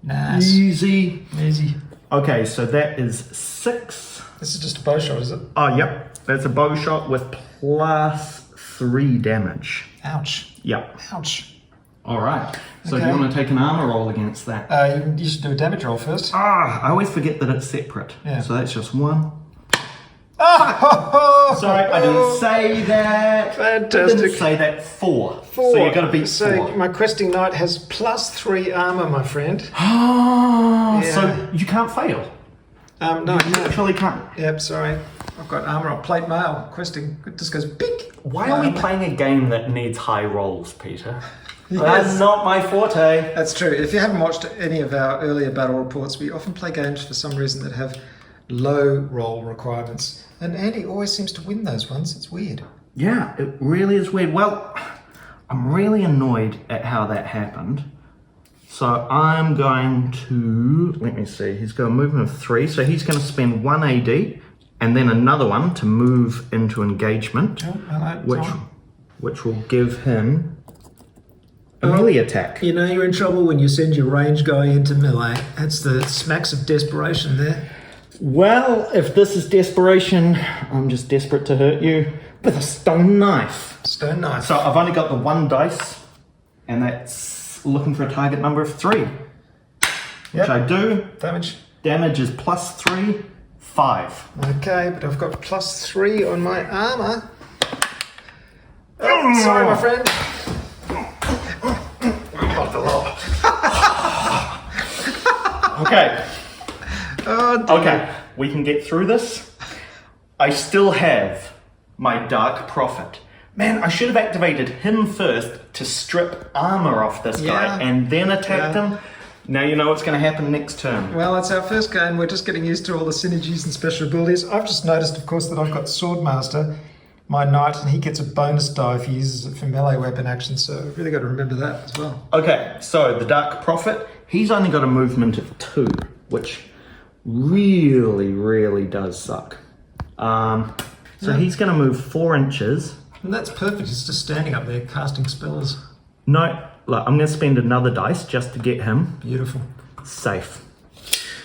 Nice. Easy. Easy. Okay, so that is 6. This is just a bow shot, is it? Oh, yep. That's a bow shot with plus 3 damage. Ouch. Yep. Ouch. All right. So do Okay. you want to take an armor roll against that? You should do a damage roll first. I always forget that it's separate. Yeah. So that's just 1. Oh, Sorry, I didn't say that. Fantastic. I didn't say that. 4. 4. So you've got to beat 4. So my questing knight has plus 3 armor, my friend. Oh, Yeah. so you can't fail. No. You literally can't. Yep, sorry. I've got armor on plate mail. Questing. It just goes big. Why are we playing a game that needs high rolls, Peter? Yes. That's not my forte. That's true. If you haven't watched any of our earlier battle reports, we often play games for some reason that have low roll requirements. And Andy always seems to win those ones. It's weird. Yeah, it really is weird. Well, I'm really annoyed at how that happened. So I'm going to, let me see, he's got a movement of 3. So he's going to spend 1 AD and then another one to move into engagement, which will give him a melee attack. You know you're in trouble when you send your range guy into melee. That's the smacks of desperation there. Well, if this is desperation, I'm just desperate to hurt you with a stone knife. Stone knife. So I've only got the 1 dice, and that's looking for a target number of 3. Which I do. Damage. Damage is plus 3, 5. Okay, but I've got plus 3 on my armor. Oh, sorry, my friend. Okay. Oh, dear. Okay, we can get through this. I still have my Dark Prophet. Man, I should have activated him first to strip armor off this guy and then attacked him. Now you know what's going to happen next turn. Well, it's our first game. We're just getting used to all the synergies and special abilities. I've just noticed, of course, that I've got Swordmaster, my knight, and he gets a bonus die if he uses it for melee weapon action. So I've really got to remember that as well. Okay, so the Dark Prophet, he's only got a movement of 2, which really does suck. So he's going to move 4 inches. And that's perfect. He's just standing up there casting spells. No, look, I'm going to spend another dice just to get him Beautiful. safe.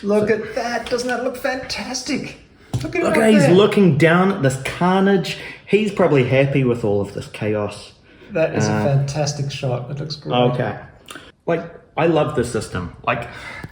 Look at that. Doesn't that look fantastic? Look at Look, it up he's there. looking down at this carnage. He's probably happy with all of this chaos. That is a fantastic shot. It looks great. Okay. Like, I love this system. Like,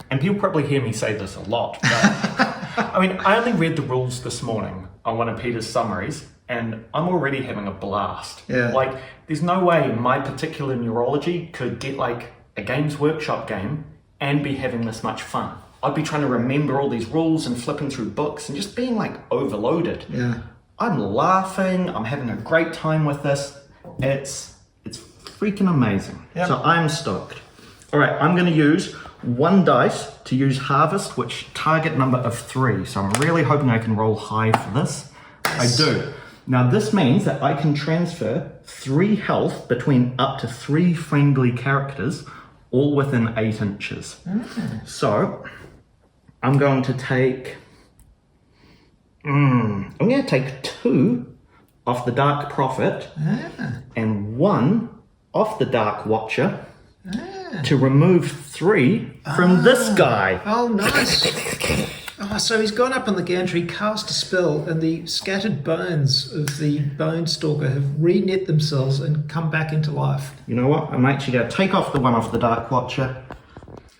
and people probably hear me say this a lot, but I mean, I only read the rules this morning on one of Peter's summaries, and I'm already having a blast. Yeah. Like, there's no way my particular neurology could get like a Games Workshop game and be having this much fun. I'd be trying to remember all these rules and flipping through books and just being like overloaded. Yeah. I'm laughing. I'm having a great time with this. It's freaking amazing. Yep. So I'm stoked. All right, I'm going to use 1 dice to use Harvest, which target number of 3. So I'm really hoping I can roll high for this. Yes. I do. Now this means that I can transfer 3 health between up to 3 friendly characters, all within 8 inches. So I'm going to take... I'm going to take 2 off the Dark Prophet and 1 off the Dark Watcher to remove 3 from this guy. Oh, nice. Oh, so he's gone up on the gantry, cast a spell, and the scattered bones of the Bone Stalker have re-knit themselves and come back into life. You know what? I'm actually going to take off the one off the Dark Watcher.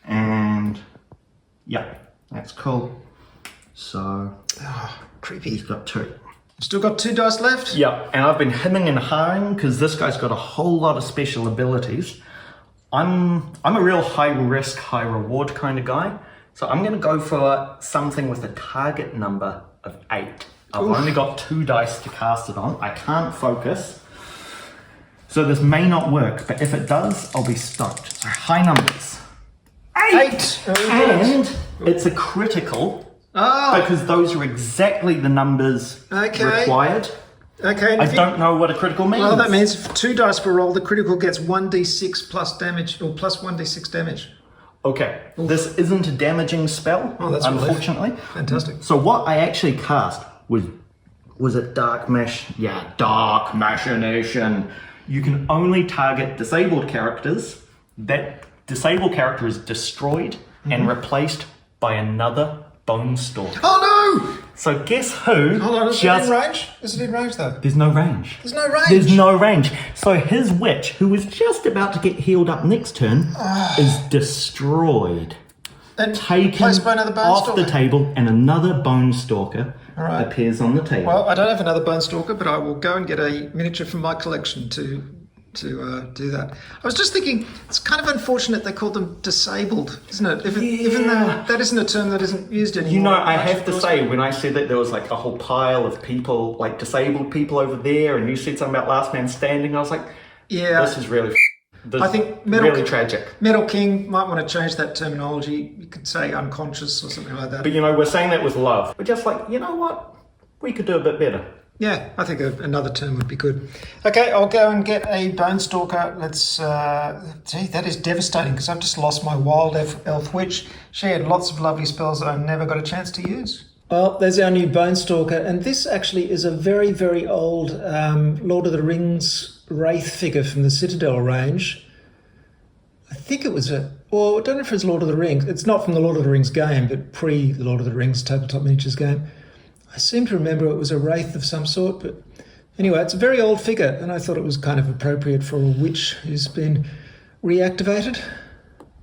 And yeah, that's cool. So Creepy. he's got 2. Still got 2 dice left? Yeah, and I've been hemming and hawing because this guy's got a whole lot of special abilities. I'm a real high risk, high reward kind of guy. So I'm going to go for something with a target number of 8. I've only got 2 dice to cast it on. I can't focus. So this may not work, but if it does, I'll be stoked. So high numbers. 8! And it's a critical because those are exactly the numbers required. Okay. I don't know what a critical means. Well, that means if 2 dice per roll, the critical gets 1d6 plus damage, or plus 1d6 damage. Okay, this isn't a damaging spell, unfortunately. Fantastic. So what I actually cast was it Dark Mesh? Yeah, Dark Machination. You can only target disabled characters. That disabled character is destroyed and replaced by another Bone Stalker. Oh no! So guess who? Hold on, is it in range? Is it in range though? There's no range. There's no range? There's no range. So his witch, who was just about to get healed up next turn, is destroyed. And Taken replaced by another Bone off Stalker. the table, and another Bone Stalker appears on the table. Well, I don't have another Bone Stalker, but I will go and get a miniature from my collection to do that. I was just thinking, it's kind of unfortunate they called them disabled, isn't it? Even though that isn't a term that isn't used anymore. You know, I have to say, when I said that there was like a whole pile of people, like disabled people over there, and you said something about Last Man Standing, I was like, this is really I think really tragic. Metal King might want to change that terminology. You could say unconscious or something like that. But you know, we're saying that with love. We're just like, you know what? We could do a bit better. Yeah, I think another term would be good. Okay, I'll go and get a Bone Stalker. Let's see, that is devastating because I've just lost my Wild Elf Witch. She had lots of lovely spells that I never got a chance to use. Well, there's our new Bone Stalker, and this actually is a very, very old Lord of the Rings Wraith figure from the Citadel range. I think it was I don't know if it's Lord of the Rings. It's not from the Lord of the Rings game, but pre-Lord of the Rings tabletop miniatures game. I seem to remember it was a wraith of some sort, but anyway, it's a very old figure, and I thought it was kind of appropriate for a witch who's been reactivated.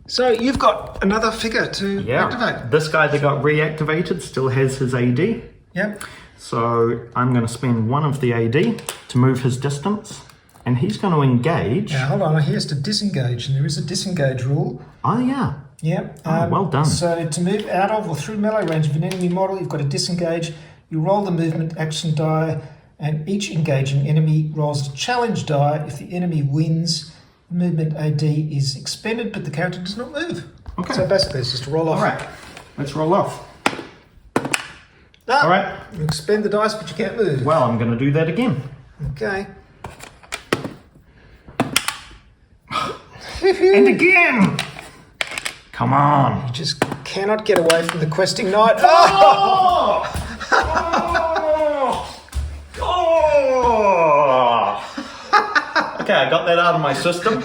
So you've got another figure to activate. This guy that got reactivated still has his AD. Yep. So I'm going to spend 1 of the AD to move his distance, and he's going to engage. Now, hold on, he has to disengage, and there is a disengage rule. Oh, yeah. Yep. Well done. So to move out of or through melee range of an enemy model, you've got to disengage. You roll the movement action die, and each engaging enemy rolls a challenge die. If the enemy wins, the movement AD is expended, but the character does not move. Okay. So basically, it's just a roll off. All right. Let's roll off. All right. You expend the dice, but you can't move. Well, I'm going to do that again. Okay. And again! Come on. You just cannot get away from the questing knight. Oh! Okay, I got that out of my system.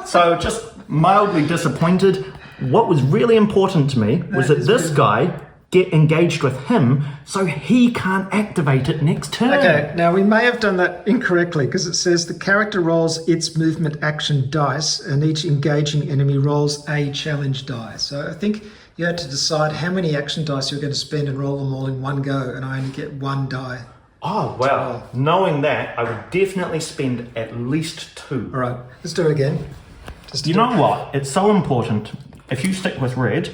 So just mildly disappointed. What was really important to me was that this guy get engaged with him so he can't activate it next turn. Okay, now we may have done that incorrectly because it says the character rolls its movement action dice and each engaging enemy rolls a challenge die. So I think you had to decide how many action dice you're going to spend and roll them all in one go, and I only get 1 die. Oh, well, knowing that, I would definitely spend at least 2. All right, let's do it again. You know what? It's so important. If you stick with red,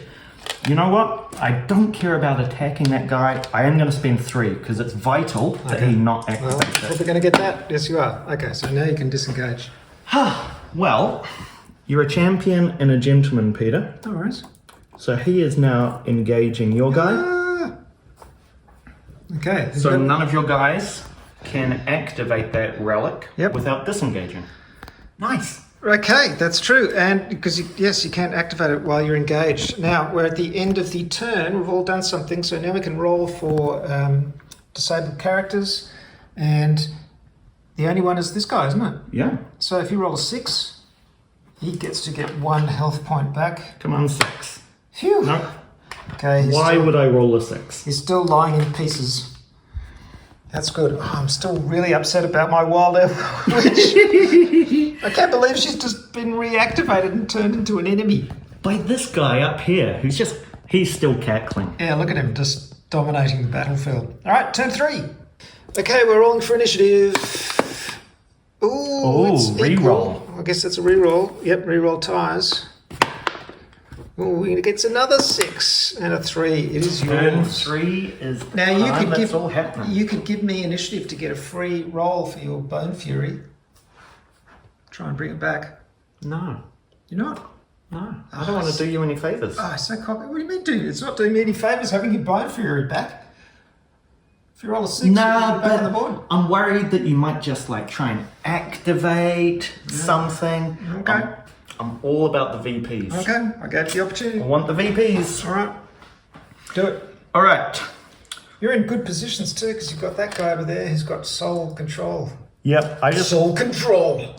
you know what? I don't care about attacking that guy. I am going to spend 3 because it's vital that he not activate Well, it. probably going to get that. Yes, you are. Okay, so now you can disengage. Well, you're a champion and a gentleman, Peter. No worries. So he is now engaging your guy. Okay. So none of your guys can activate that relic without disengaging. Nice. Okay, that's true. And because, yes, you can't activate it while you're engaged. Now, we're at the end of the turn. We've all done something. So now we can roll for disabled characters. And The only one is this guy, isn't it? Yeah. So if you roll a 6, he gets to get 1 health point back. Come on, 6. Phew. No. Okay. Why would I roll a 6? He's still lying in pieces. That's good. Oh, I'm still really upset about my wild elf witch. I can't believe she's just been reactivated and turned into an enemy. By this guy up here, he's still cackling. Yeah, look at him, just dominating the battlefield. All right, turn 3. Okay, we're rolling for initiative. Ooh, it's re-roll. equal. I guess that's a re-roll. Yep, re-roll ties. Ooh, it gets another 6 and a 3. It is Turn yours. 3 is Now you could that's all happening. you could give me initiative to get a free roll for your Bone Fury. Try and bring it back. No, You're not? no. I don't want to do you any favours. Oh, it's so cocky. What do you mean, dude? It's not doing me any favours having your Bone Fury back. If you roll a 6, you're back on the board. I'm worried that you might just like try and activate something. Okay. I'm all about the VPs. Okay, I gave you the opportunity. I want the VPs. All right, do it. All right. You're in good positions too, because you've got that guy over there who's got soul control. Yep. I just Soul control.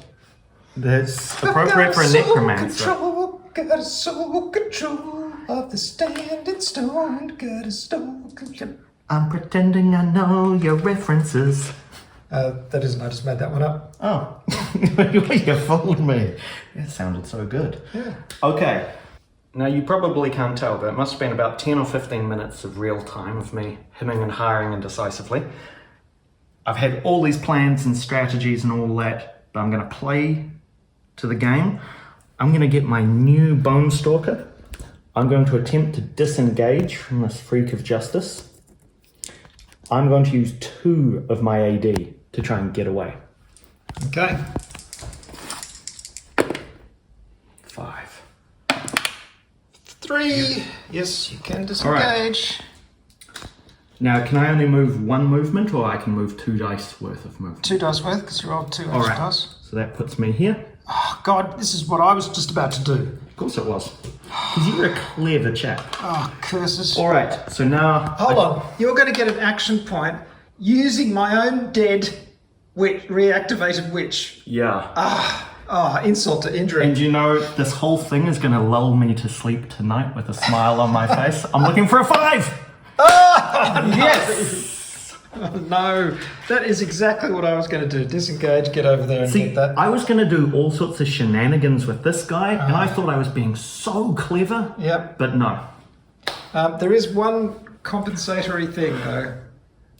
that's appropriate for a necromancer. Got a soul control of the standing stone. Got a soul control. I'm pretending I know your references. That isn't. I just made that one up. Oh, you fooled me. It sounded so good. Yeah. Okay. Now you probably can't tell, but it must have been about 10 or 15 minutes of real time of me hemming and hawing indecisively. I've had all these plans and strategies and all that, but I'm going to play to the game. I'm going to get my new Bone Stalker. I'm going to attempt to disengage from this freak of justice. I'm going to use 2 of my AD to try and get away. Okay. 5. 3. Yes, you can disengage. Now, can I only move 1 movement, or I can move 2 dice worth of movement? 2 dice worth, because you rolled 2 All extra right. dice. So that puts me here. Oh, God, this is what I was just about to do. Of course it was. Because you're a clever chap. Oh, curses. All right, so now... Hold on. You're going to get an action point using my own dead reactivated witch. Yeah. Oh, insult to injury. And you know, this whole thing is going to lull me to sleep tonight with a smile on my face. I'm looking for a 5! Oh, yes! Oh, no, that is exactly what I was going to do. Disengage, get over there and See, get that. I was going to do all sorts of shenanigans with this guy, and I thought I was being so clever. Yep. But no. There is one compensatory thing, though.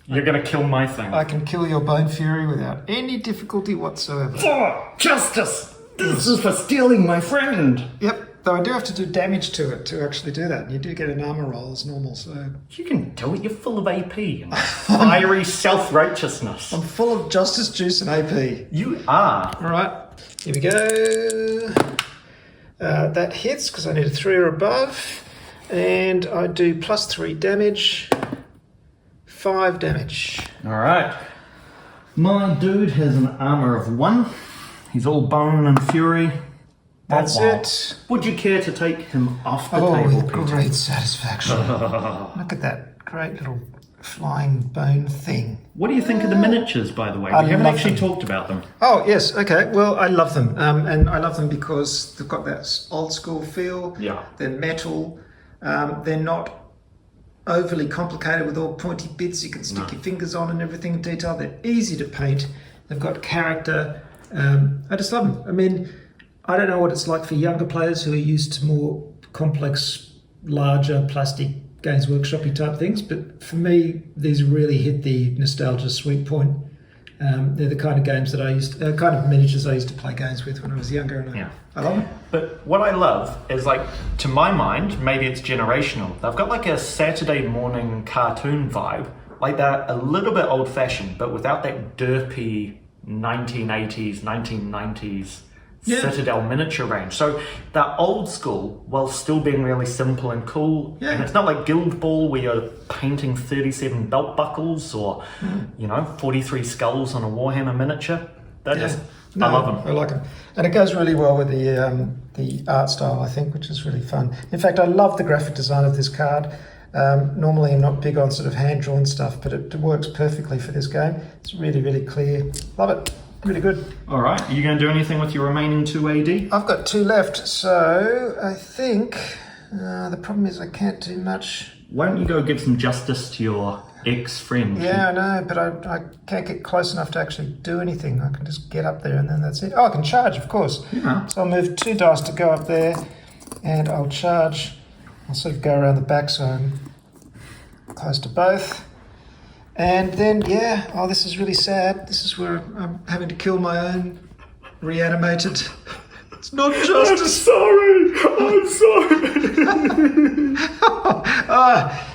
You're going to kill my thing. I can kill your Bone Fury without any difficulty whatsoever. Oh, justice! This is for stealing my friend. Yep, though I do have to do damage to it to actually do that. And you do get an armor roll as normal, so... You can do it. You're full of AP and fiery self-righteousness. I'm full of justice, juice, and AP. You are. All right, here we go. That hits because I need a 3 or above. And I do +3 damage. 5 damage. All right. My dude has an armor of 1. He's all bone and fury. That's Wah, wah. it. Would you care to take him off the Oh, table, with Peter? great satisfaction. Look at that great little flying bone thing. What do you think of the miniatures, by the way? I We haven't love actually them. talked about them. Oh, yes, okay. Well, I love them. And I love them because they've got that old school feel. Yeah. They're metal. They're not overly complicated with all pointy bits you can stick your fingers on and everything in detail. They're easy to paint. They've got character. I just love them. I mean, I don't know what it's like for younger players who are used to more complex, larger plastic Games Workshop-y type things, but for me, these really hit the nostalgia sweet point. They're the kind of games that kind of miniatures I used to play games with when I was younger, and I love them. But what I love is, like, to my mind, maybe it's generational. They've got like a Saturday morning cartoon vibe. Like they're a little bit old-fashioned, but without that derpy 1980s, 1990s Citadel miniature range. So they're old school while still being really simple and cool. Yeah. And it's not like Guild Ball where you're painting 37 belt buckles or, 43 skulls on a Warhammer miniature. I love them. I like them. And it goes really well with the art style, I think, which is really fun. In fact, I love the graphic design of this card. Normally I'm not big on sort of hand-drawn stuff, but it works perfectly for this game. It's really, really clear. Love it. Really good. All right, are you going to do anything with your remaining 2 AD? I've got 2 left, so I think the problem is I can't do much. Why don't you go give some justice to your ex-friend? Yeah, I know, but I can't get close enough to actually do anything. I can just get up there and then that's it. Oh, I can charge, of course. Yeah. So I'll move 2 dice to go up there, and I'll charge. I'll sort of go around the back so I'm close to both. And then, yeah, oh, this is really sad. This is where I'm having to kill my own reanimated. It's not justice. I'm sorry.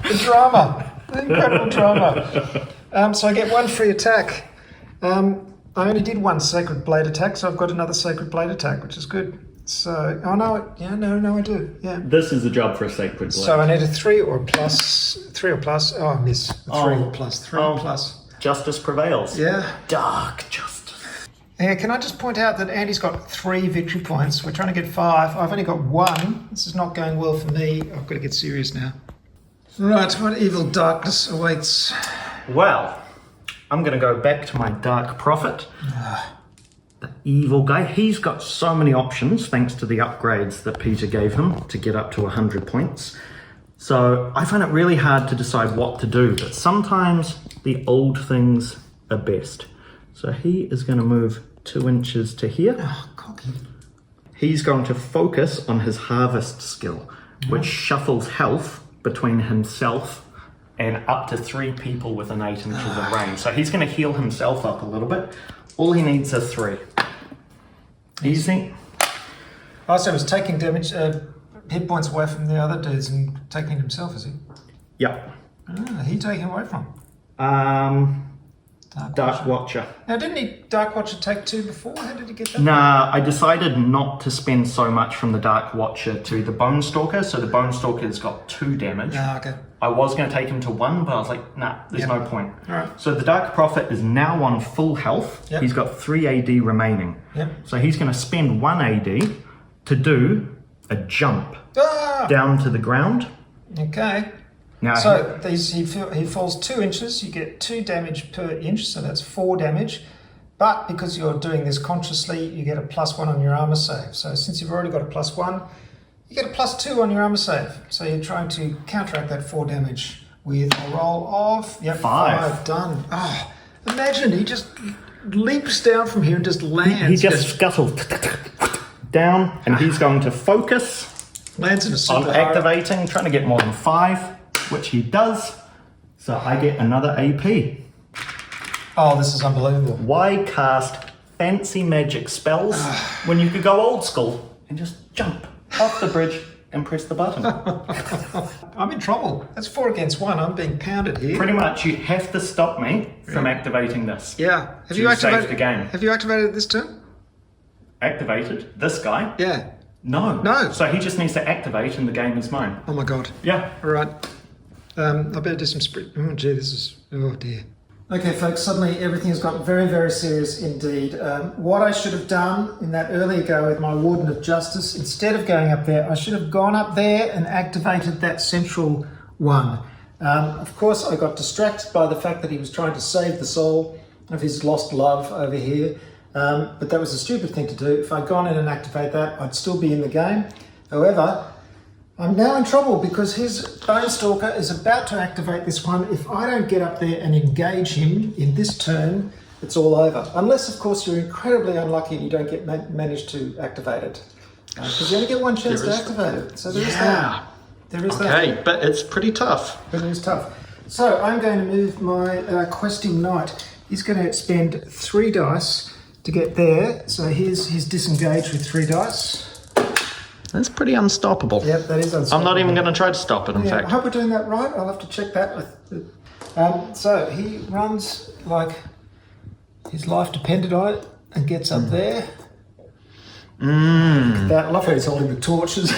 The drama. The incredible drama. So I get 1 free attack. I only did 1 Sacred Blade attack, so I've got another Sacred Blade attack, which is good. So, oh no, yeah, no, I do, yeah. This is the job for a Sacred Blade. So I need a 3 or plus. Oh, I miss. 3 or plus. 3 or plus. Justice prevails. Yeah. Dark justice. Yeah, can I just point out that Andy's got 3 victory points. We're trying to get 5. I've only got 1. This is not going well for me. I've got to get serious now. Right, what evil darkness awaits? Well, I'm going to go back to my Dark Prophet. The evil guy. He's got so many options thanks to the upgrades that Peter gave him to get up to 100 points. So I find it really hard to decide what to do, but sometimes the old things are best. So he is going to move 2 inches to here. Oh, cocky. He's going to focus on his harvest skill, which shuffles health between himself and up to 3 people within 8 inches of range. So he's going to heal himself up a little bit. All he needs are 3. Easy. Oh, so he's taking damage, hit points away from the other dudes and taking it himself, is he? Yep. He taking away from? Dark Watcher. Now, didn't he Dark Watcher take 2 before? How did he get that? Nah, I decided not to spend so much from the Dark Watcher to the Bone Stalker, so the Bone Stalker's got 2 damage. Ah, okay. I was going to take him to 1, but I was like, nah, there's no point. All right. So the Dark Prophet is now on full health. Yep. He's got 3 AD remaining. Yep. So he's going to spend 1 AD to do a jump down to the ground. Okay. Now So he falls 2 inches, you get 2 damage per inch, so that's 4 damage. But because you're doing this consciously, you get a +1 on your armor save. So since you've already got a +1, you get a +2 on your armor save. So you're trying to counteract that 4 damage with a roll of 5. Done. Oh, imagine he just leaps down from here and just lands. he just scuttled down, and he's going to focus lands in a super on activating, trying to get more than 5, which he does. So I get another AP. Oh, this is unbelievable. Why cast fancy magic spells when you could go old school and just jump off the bridge and press the button? I'm in trouble. That's 4 against 1. I'm being pounded here. Pretty much, you have to stop me from activating this. Yeah. Have to you activated save the game? Have you activated it this turn? Activated? This guy? Yeah. No. No. So he just needs to activate and the game is mine. Oh my god. Yeah. All right. I better do some sprint. Oh gee, this is. Oh dear. Okay, folks. Suddenly everything has got very, very serious indeed. What I should have done in that earlier go with my Warden of Justice, instead of going up there, I should have gone up there and activated that central one. Of course, I got distracted by the fact that he was trying to save the soul of his lost love over here. But that was a stupid thing to do. If I'd gone in and activated that, I'd still be in the game. However, I'm now in trouble because his Bone Stalker is about to activate this one. If I don't get up there and engage him in this turn, it's all over. Unless, of course, you're incredibly unlucky and you don't get manage to activate it. Because you only get 1 chance to activate it. So there is that. There is that. Okay, but it's pretty tough. But it is tough. So I'm going to move my questing knight. He's going to spend 3 dice to get there. So here's his disengage with 3 dice. That's pretty unstoppable. Yep, that is unstoppable. I'm not even going to try to stop it, in fact. I hope we're doing that right. I'll have to check that. So he runs like his life depended on it and gets up there. That, I love how he's holding the torches.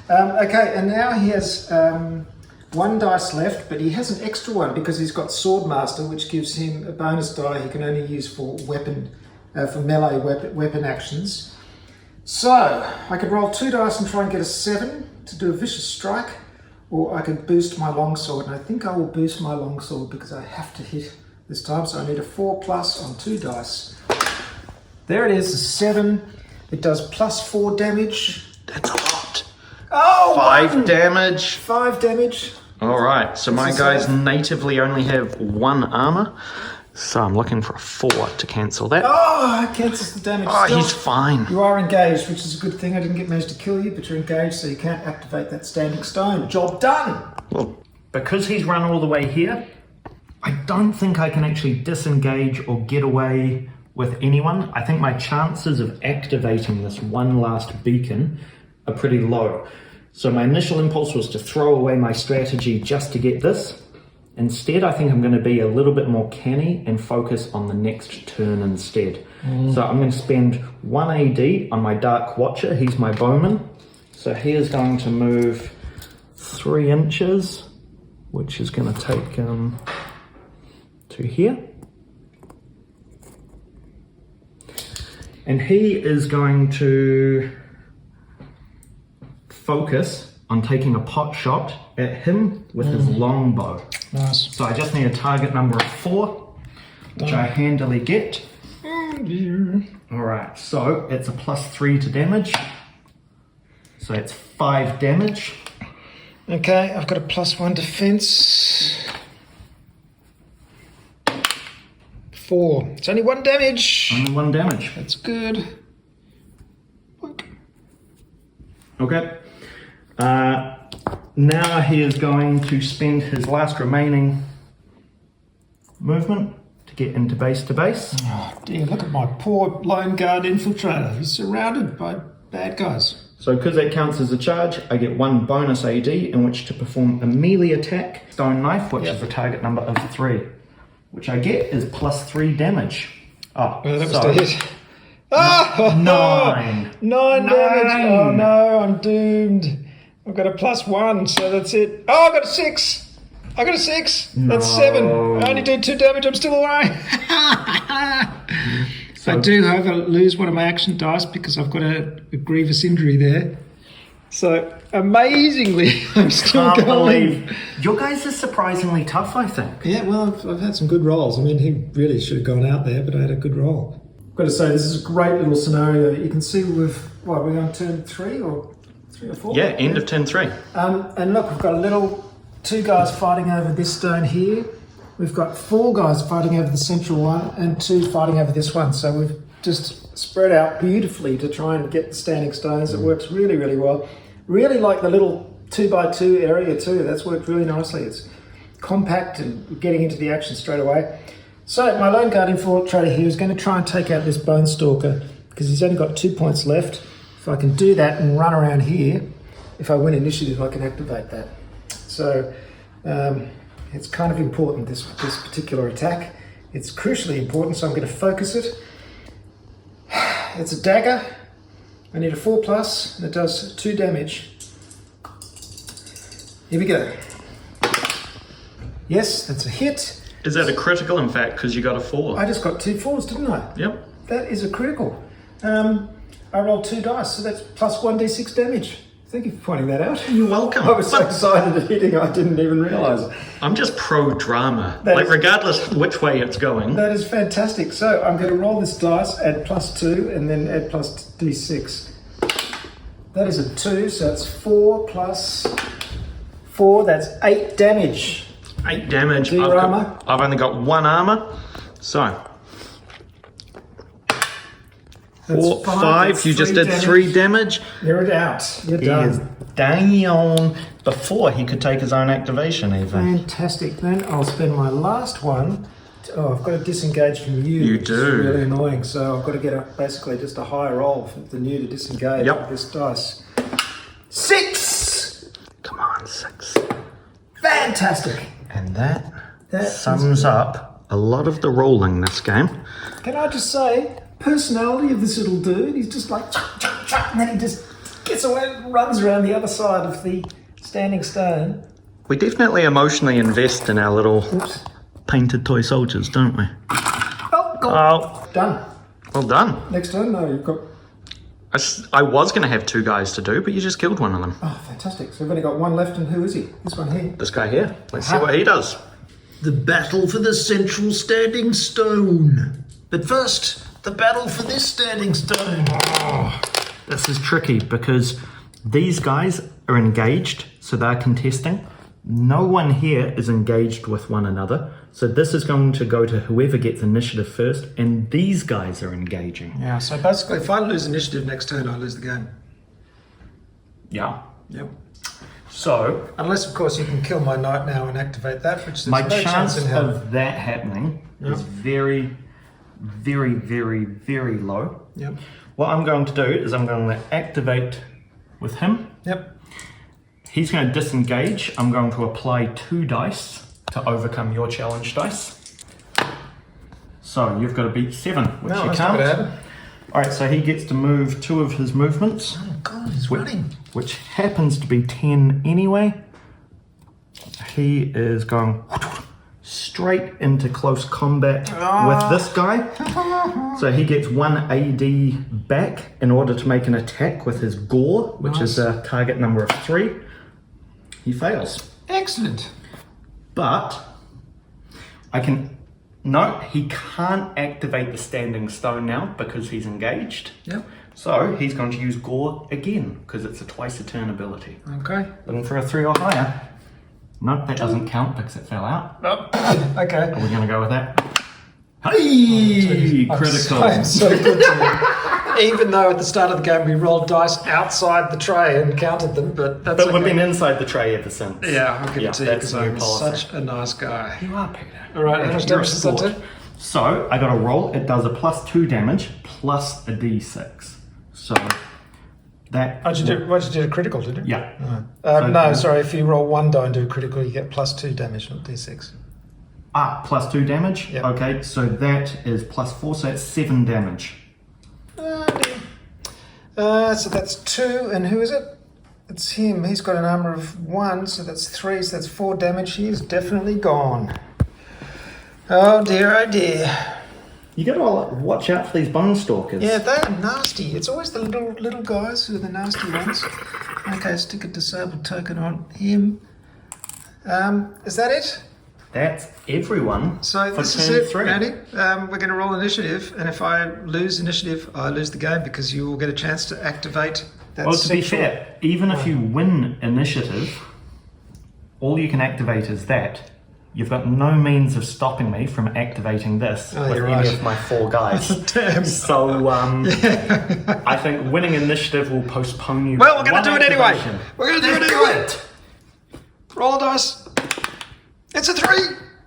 Okay, and now he has 1 dice left, but he has an extra one because he's got Swordmaster, which gives him a bonus die he can only use for weapon, for melee weapon actions. So, I could roll 2 dice and try and get a 7 to do a vicious strike, or I could boost my longsword, and I think I will boost my longsword because I have to hit this time, so I need a 4+ on 2 dice. There it is, a 7. It does +4 damage. That's a lot. Oh, 5 damage. 5 damage. All right, so my guys natively only have 1 armor. So I'm looking for a 4 to cancel that. Oh, it cancels the damage. Oh, still. he's fine. You are engaged, which is a good thing. I didn't manage to kill you, but you're engaged, so you can't activate that standing stone. Job done. Well, because he's run all the way here, I don't think I can actually disengage or get away with anyone. I think my chances of activating this one last beacon are pretty low. So my initial impulse was to throw away my strategy just to get this. Instead, I think I'm going to be a little bit more canny and focus on the next turn instead. So I'm going to spend 1 AD on my Dark Watcher. He's my bowman. So he is going to move 3 inches, which is going to take to here. And he is going to focus on taking a pot shot at him with his longbow. Nice. So I just need a target number of 4, which I handily get. Alright, so it's a +3 to damage. So it's 5 damage. Okay, I've got a +1 defense. 4. It's only 1 damage. Only 1 damage. That's good. Okay. Now he is going to spend his last remaining movement to get into base to base. Oh dear, look at my poor lone guard infiltrator. He's surrounded by bad guys. So because that counts as a charge, I get 1 bonus AD in which to perform a melee attack, Stone Knife, which is the target number of 3. Which I get is +3 damage. Oh, Well, that was so the hit. Ah! 9. 9 damage. Oh no, I'm doomed. I've got a +1, so that's it. Oh, I got a 6. I got a 6. That's 7. I only did 2 damage. I'm still away. I do, however, lose one of my action dice because I've got a grievous injury there. So amazingly, I'm still Can't going. believe your guys are surprisingly tough, I think. Yeah, well, I've had some good rolls. I mean, he really should have gone out there, but I had a good roll. I've got to say, this is a great little scenario that you can see with, what, we're on turn 3 or 3 or 4? Yeah, end of turn 3. And look, we've got a little 2 guys fighting over this stone here. We've got 4 guys fighting over the central one and 2 fighting over this one. So we've just spread out beautifully to try and get the standing stones. It works really, really well. Really like the little 2x2 area too. That's worked really nicely. It's compact and getting into the action straight away. So my lone guard infiltrator here is going to try and take out this Bone Stalker because he's only got 2 points left. If I can do that and run around here, if I win initiative, I can activate that. So it's kind of important, this particular attack. It's crucially important, so I'm going to focus it. It's a dagger. I need a 4+, and it does 2 damage. Here we go. Yes, that's a hit. Is that a critical, in fact, because you got a 4? I just got 2 4s, didn't I? Yep. That is a critical. I rolled 2 dice, so that's +1d6 damage. Thank you for pointing that out. You're welcome. I was so excited at hitting, I didn't even realise it. I'm just pro-drama. That Like, is- regardless which way it's going. That is fantastic. So I'm going to roll this dice, add +2, and then add +d6. That is a 2, so it's 4 + 4, that's 8 damage. 8 damage. Do your armor? I've only got 1 armor. So, That's 4, 5. You just did 3 damage. You're out. You're He is done. down before he could take his own activation even. Fantastic. Then I'll spend my last one. Oh, I've got to disengage from you. You which do. is really annoying. So I've got to get basically just a higher roll than you to disengage Yep. with this dice. 6! Come on, 6. Fantastic. And that Is sums up a lot of the rolling this game. Can I just say, personality of this little dude, he's just like, chop, chop, chop, and then he just gets away and runs around the other side of the standing stone. We definitely emotionally invest in our little painted toy soldiers, don't we? Oh, God. Oh, Done. well done. Next turn, no, you've got... I was going to have 2 guys to do, but you just killed one of them. Oh, fantastic. So we've only got 1 left, and who is he? This one here. This guy here. Let's see what he does. The battle for the central standing stone. But first, the battle for this standing stone. Oh, this is tricky because these guys are engaged, so they're contesting. No one here is engaged with one another. So this is going to go to whoever gets initiative first, and these guys are engaging. Yeah, so basically if I lose initiative next turn, I lose the game. Yeah. Yep. So, unless of course you can kill my knight now and activate that, which there's my no chance in hell. of that happening is very, very, very, very low. Yep. What I'm going to do is I'm going to activate with him. Yep. He's going to disengage. I'm going to apply 2 dice to overcome your challenge dice. So you've got to beat 7, which you that's can't. not gonna happen. Alright, so he gets to move 2 of his movements. Oh god, he's running. Which happens to be 10 anyway. He is going straight into close combat with this guy. So he gets 1 AD back in order to make an attack with his gore, which is a target number of 3. He fails. Excellent. But no, he can't activate the standing stone now because he's engaged. Yep. So he's going to use gore again because it's a twice a turn ability. Okay. Looking for a 3 or higher. Nope, that doesn't count because it fell out. Nope. Okay. Are we going to go with that? Hey! Critical. I'm so good to you. Even though at the start of the game we rolled dice outside the tray and counted them, but that's But we've been inside the tray ever since. Yeah, I'll give it to you that's because the new I'm policy. such a nice guy. You are, Peter. All right, how much You're a damage does that sport. do? So I got a roll. It does a +2 damage plus a d6. So that. Why'd you do a critical, did you? Yeah. No, sorry. If you roll 1 die and do a critical, you get +2 damage, not d6. +2 damage. Yep. Okay, so that is +4, so that's 7 damage. So that's 2, and who is it? It's him. He's got an armor of 1, so that's 3, so that's 4 damage. He is definitely gone. Oh dear, oh dear. You got to watch out for these bone stalkers. Yeah, they're nasty. It's always the little guys who are the nasty ones. Okay, stick a disabled token on him. Is that it? That's everyone. So for this is turn it, 3. Andy. We're going to roll initiative, and if I lose initiative, I lose the game because you will get a chance to activate that. Well, to be fair, even if you win initiative, all you can activate is that. You've got no means of stopping me from activating this with you're any right. of my 4 guys. Damn. So I think winning initiative will postpone you. Well, we're going to do it anyway. activation. We're going to do it anyway. Roll a dice. It's a 3.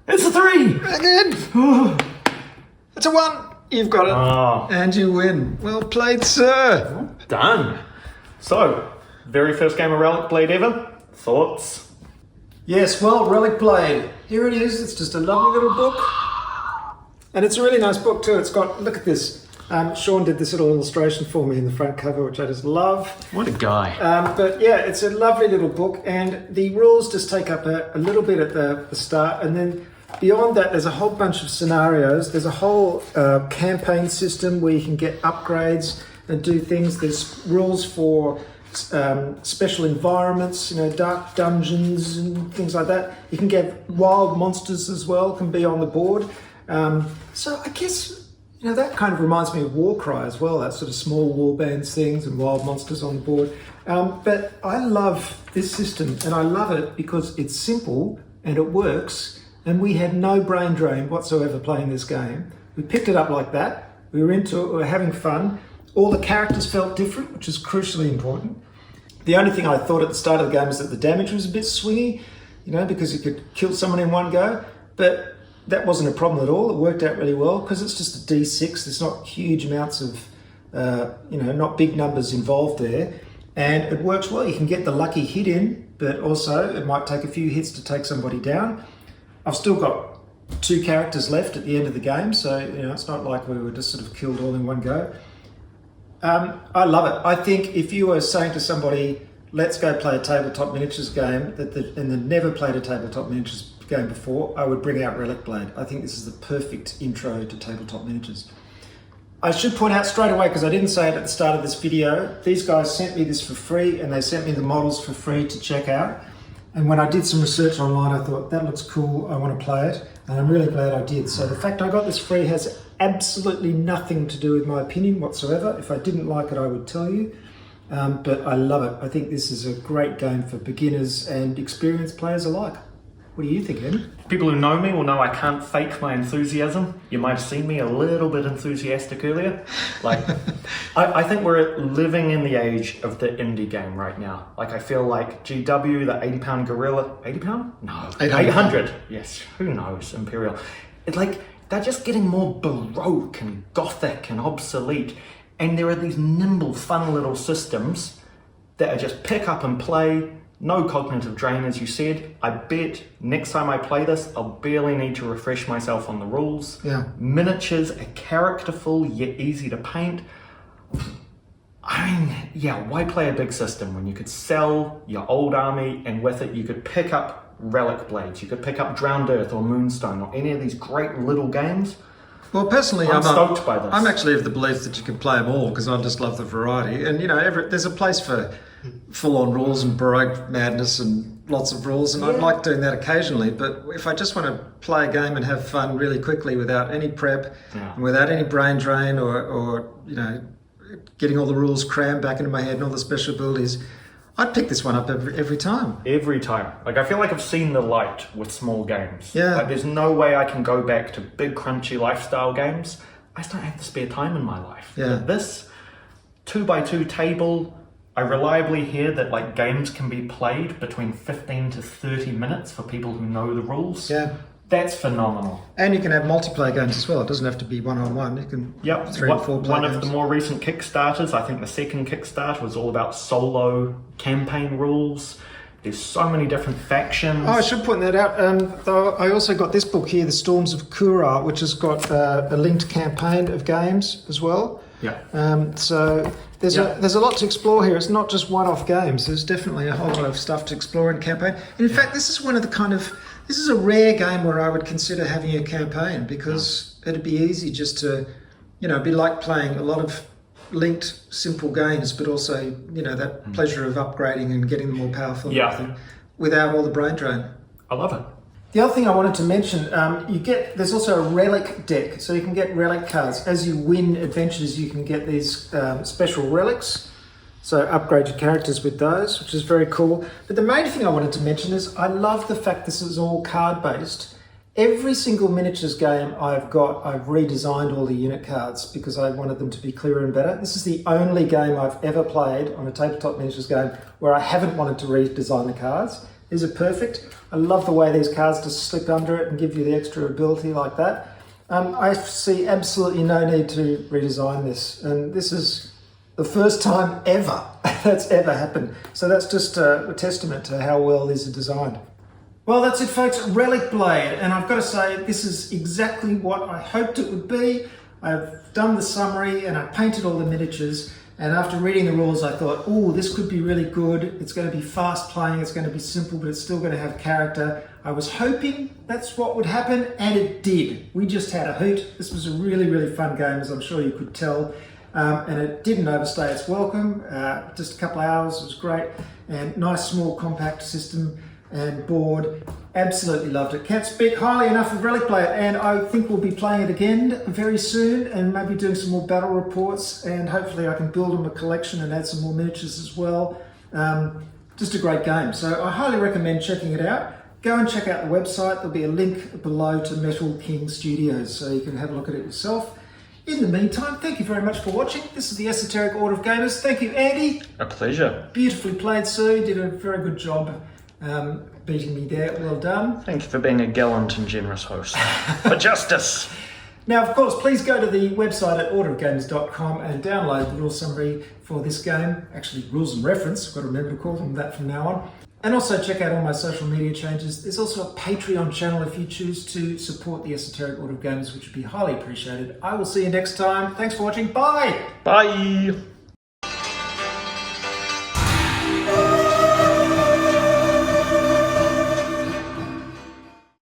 It's a 3. Again. It's a 1. You've got it. Oh. And you win. Well played, sir. Done. So, very first game of Relicblade ever. Thoughts? Yes, well, Relicblade. Here it is. It's just a lovely little book. And it's a really nice book too. It's got, look at this. Sean did this little illustration for me in the front cover, which I just love. What a guy. But yeah, it's a lovely little book, and the rules just take up a little bit at the start, and then beyond that there's a whole bunch of scenarios. There's a whole campaign system where you can get upgrades and do things. There's rules for special environments, dark dungeons and things like that. You can get wild monsters as well, can be on the board. So I guess that kind of reminds me of Warcry as well, that sort of small warbands things and wild monsters on the board. But I love this system, and I love it because it's simple and it works, and we had no brain drain whatsoever playing this game. We picked it up like that. We were into it, we were having fun. All the characters felt different, which is crucially important. The only thing I thought at the start of the game is that the damage was a bit swingy, because you could kill someone in one go, but that wasn't a problem at all. It worked out really well because it's just a D6. There's not huge amounts of, not big numbers involved there. And it works well. You can get the lucky hit in, but also it might take a few hits to take somebody down. I've still got 2 characters left at the end of the game, so it's not like we were just sort of killed all in one go. I love it. I think if you were saying to somebody, let's go play a tabletop miniatures game, and they've never played a tabletop miniatures game before, I would bring out Relicblade. I think this is the perfect intro to tabletop miniatures. I should point out straight away, because I didn't say it at the start of this video, these guys sent me this for free, and they sent me the models for free to check out. And when I did some research online, I thought, that looks cool, I want to play it. And I'm really glad I did. So the fact I got this free has absolutely nothing to do with my opinion whatsoever. If I didn't like it, I would tell you. But I love it. I think this is a great game for beginners and experienced players alike. What do you think, Em? People who know me will know I can't fake my enthusiasm. You might have seen me a little bit enthusiastic earlier. Like, I think we're living in the age of the indie game right now. Like, I feel like GW, the 80-pound gorilla, 80 pound? No, 800. Yes, who knows, Imperial. It's like, they're just getting more baroque and gothic and obsolete. And there are these nimble, fun little systems that are just pick up and play. No cognitive drain, as you said. I bet next time I play this, I'll barely need to refresh myself on the rules. Yeah. Miniatures are characterful, yet easy to paint. I mean, yeah, why play a big system when you could sell your old army and with it you could pick up Relicblades, you could pick up Drowned Earth or Moonstone or any of these great little games. Well, personally, I'm stoked by this. I'm actually of the belief that you can play them all because I just love the variety. And, you know, there's a place for full-on rules and Baroque madness and lots of rules, and I like doing that occasionally. But if I just want to play a game and have fun really quickly without any prep, and without any brain drain or, you know, getting all the rules crammed back into my head and all the special abilities, I'd pick this one up every time. Every time. Like, I feel like I've seen the light with small games. Yeah. Like, there's no way I can go back to big, crunchy lifestyle games. I just don't have the spare time in my life. Yeah. But this 2x2 table, I reliably hear that, like, games can be played between 15 to 30 minutes for people who know the rules. Yeah. That's phenomenal. And you can have multiplayer games as well. It doesn't have to be one-on-one. You can 3 and 4 player One games. of the more recent Kickstarters, I think the second Kickstarter was all about solo campaign rules. There's so many different factions. Oh, I should point that out. Though I also got this book here, The Storms of Kura, which has got a linked campaign of games as well. Yeah. So there's a lot to explore here. It's not just one-off games. There's definitely a whole lot of stuff to explore in campaign. And in fact, this is one of the this is a rare game where I would consider having a campaign because it'd be easy just to, you know, be like playing a lot of linked simple games, but also, you know, that pleasure of upgrading and getting them more powerful and everything without all the brain drain. I love it. The other thing I wanted to mention, there's also a relic deck, so you can get relic cards. As you win adventures, you can get these special relics, so upgrade your characters with those, which is very cool. But the main thing I wanted to mention is I love the fact this is all card-based. Every single miniatures game I've redesigned all the unit cards because I wanted them to be clearer and better. This is the only game I've ever played on a tabletop miniatures game where I haven't wanted to redesign the cards. These are perfect. I love the way these cards just slip under it and give you the extra ability like that. I see absolutely no need to redesign this. And this is the first time ever that's ever happened. So that's just a testament to how well these are designed. Well, that's it, folks. Relicblade. And I've got to say, this is exactly what I hoped it would be. I've done the summary and I painted all the miniatures. And after reading the rules, I thought, oh, this could be really good. It's going to be fast playing, it's going to be simple, but it's still going to have character. I was hoping that's what would happen, and it did. We just had a hoot. This was a really, really fun game, as I'm sure you could tell. And it didn't overstay its welcome. Just a couple of hours, it was great. And nice, small, compact system and board. Absolutely loved it. Can't speak highly enough of Relicblade, and I think we'll be playing it again very soon and maybe doing some more battle reports, and hopefully I can build them a collection and add some more miniatures as well. Just a great game. So I highly recommend checking it out. Go and check out the website. There'll be a link below to Metal King Studios so you can have a look at it yourself. In the meantime, thank you very much for watching. This is the Esoteric Order of Gamers. Thank you, Andy. A pleasure. Beautifully played, sir. You did a very good job beating me there. Well done. Thank you for being a gallant and generous host. For justice. Now, of course, please go to the website at orderofgamers.com and download the rule summary for this game. Actually, rules and reference. I've got to remember to call them that from now on. And also check out all my social media changes. There's also a Patreon channel if you choose to support the Esoteric Order of Gamers, which would be highly appreciated. I will see you next time. Thanks for watching. Bye! Bye!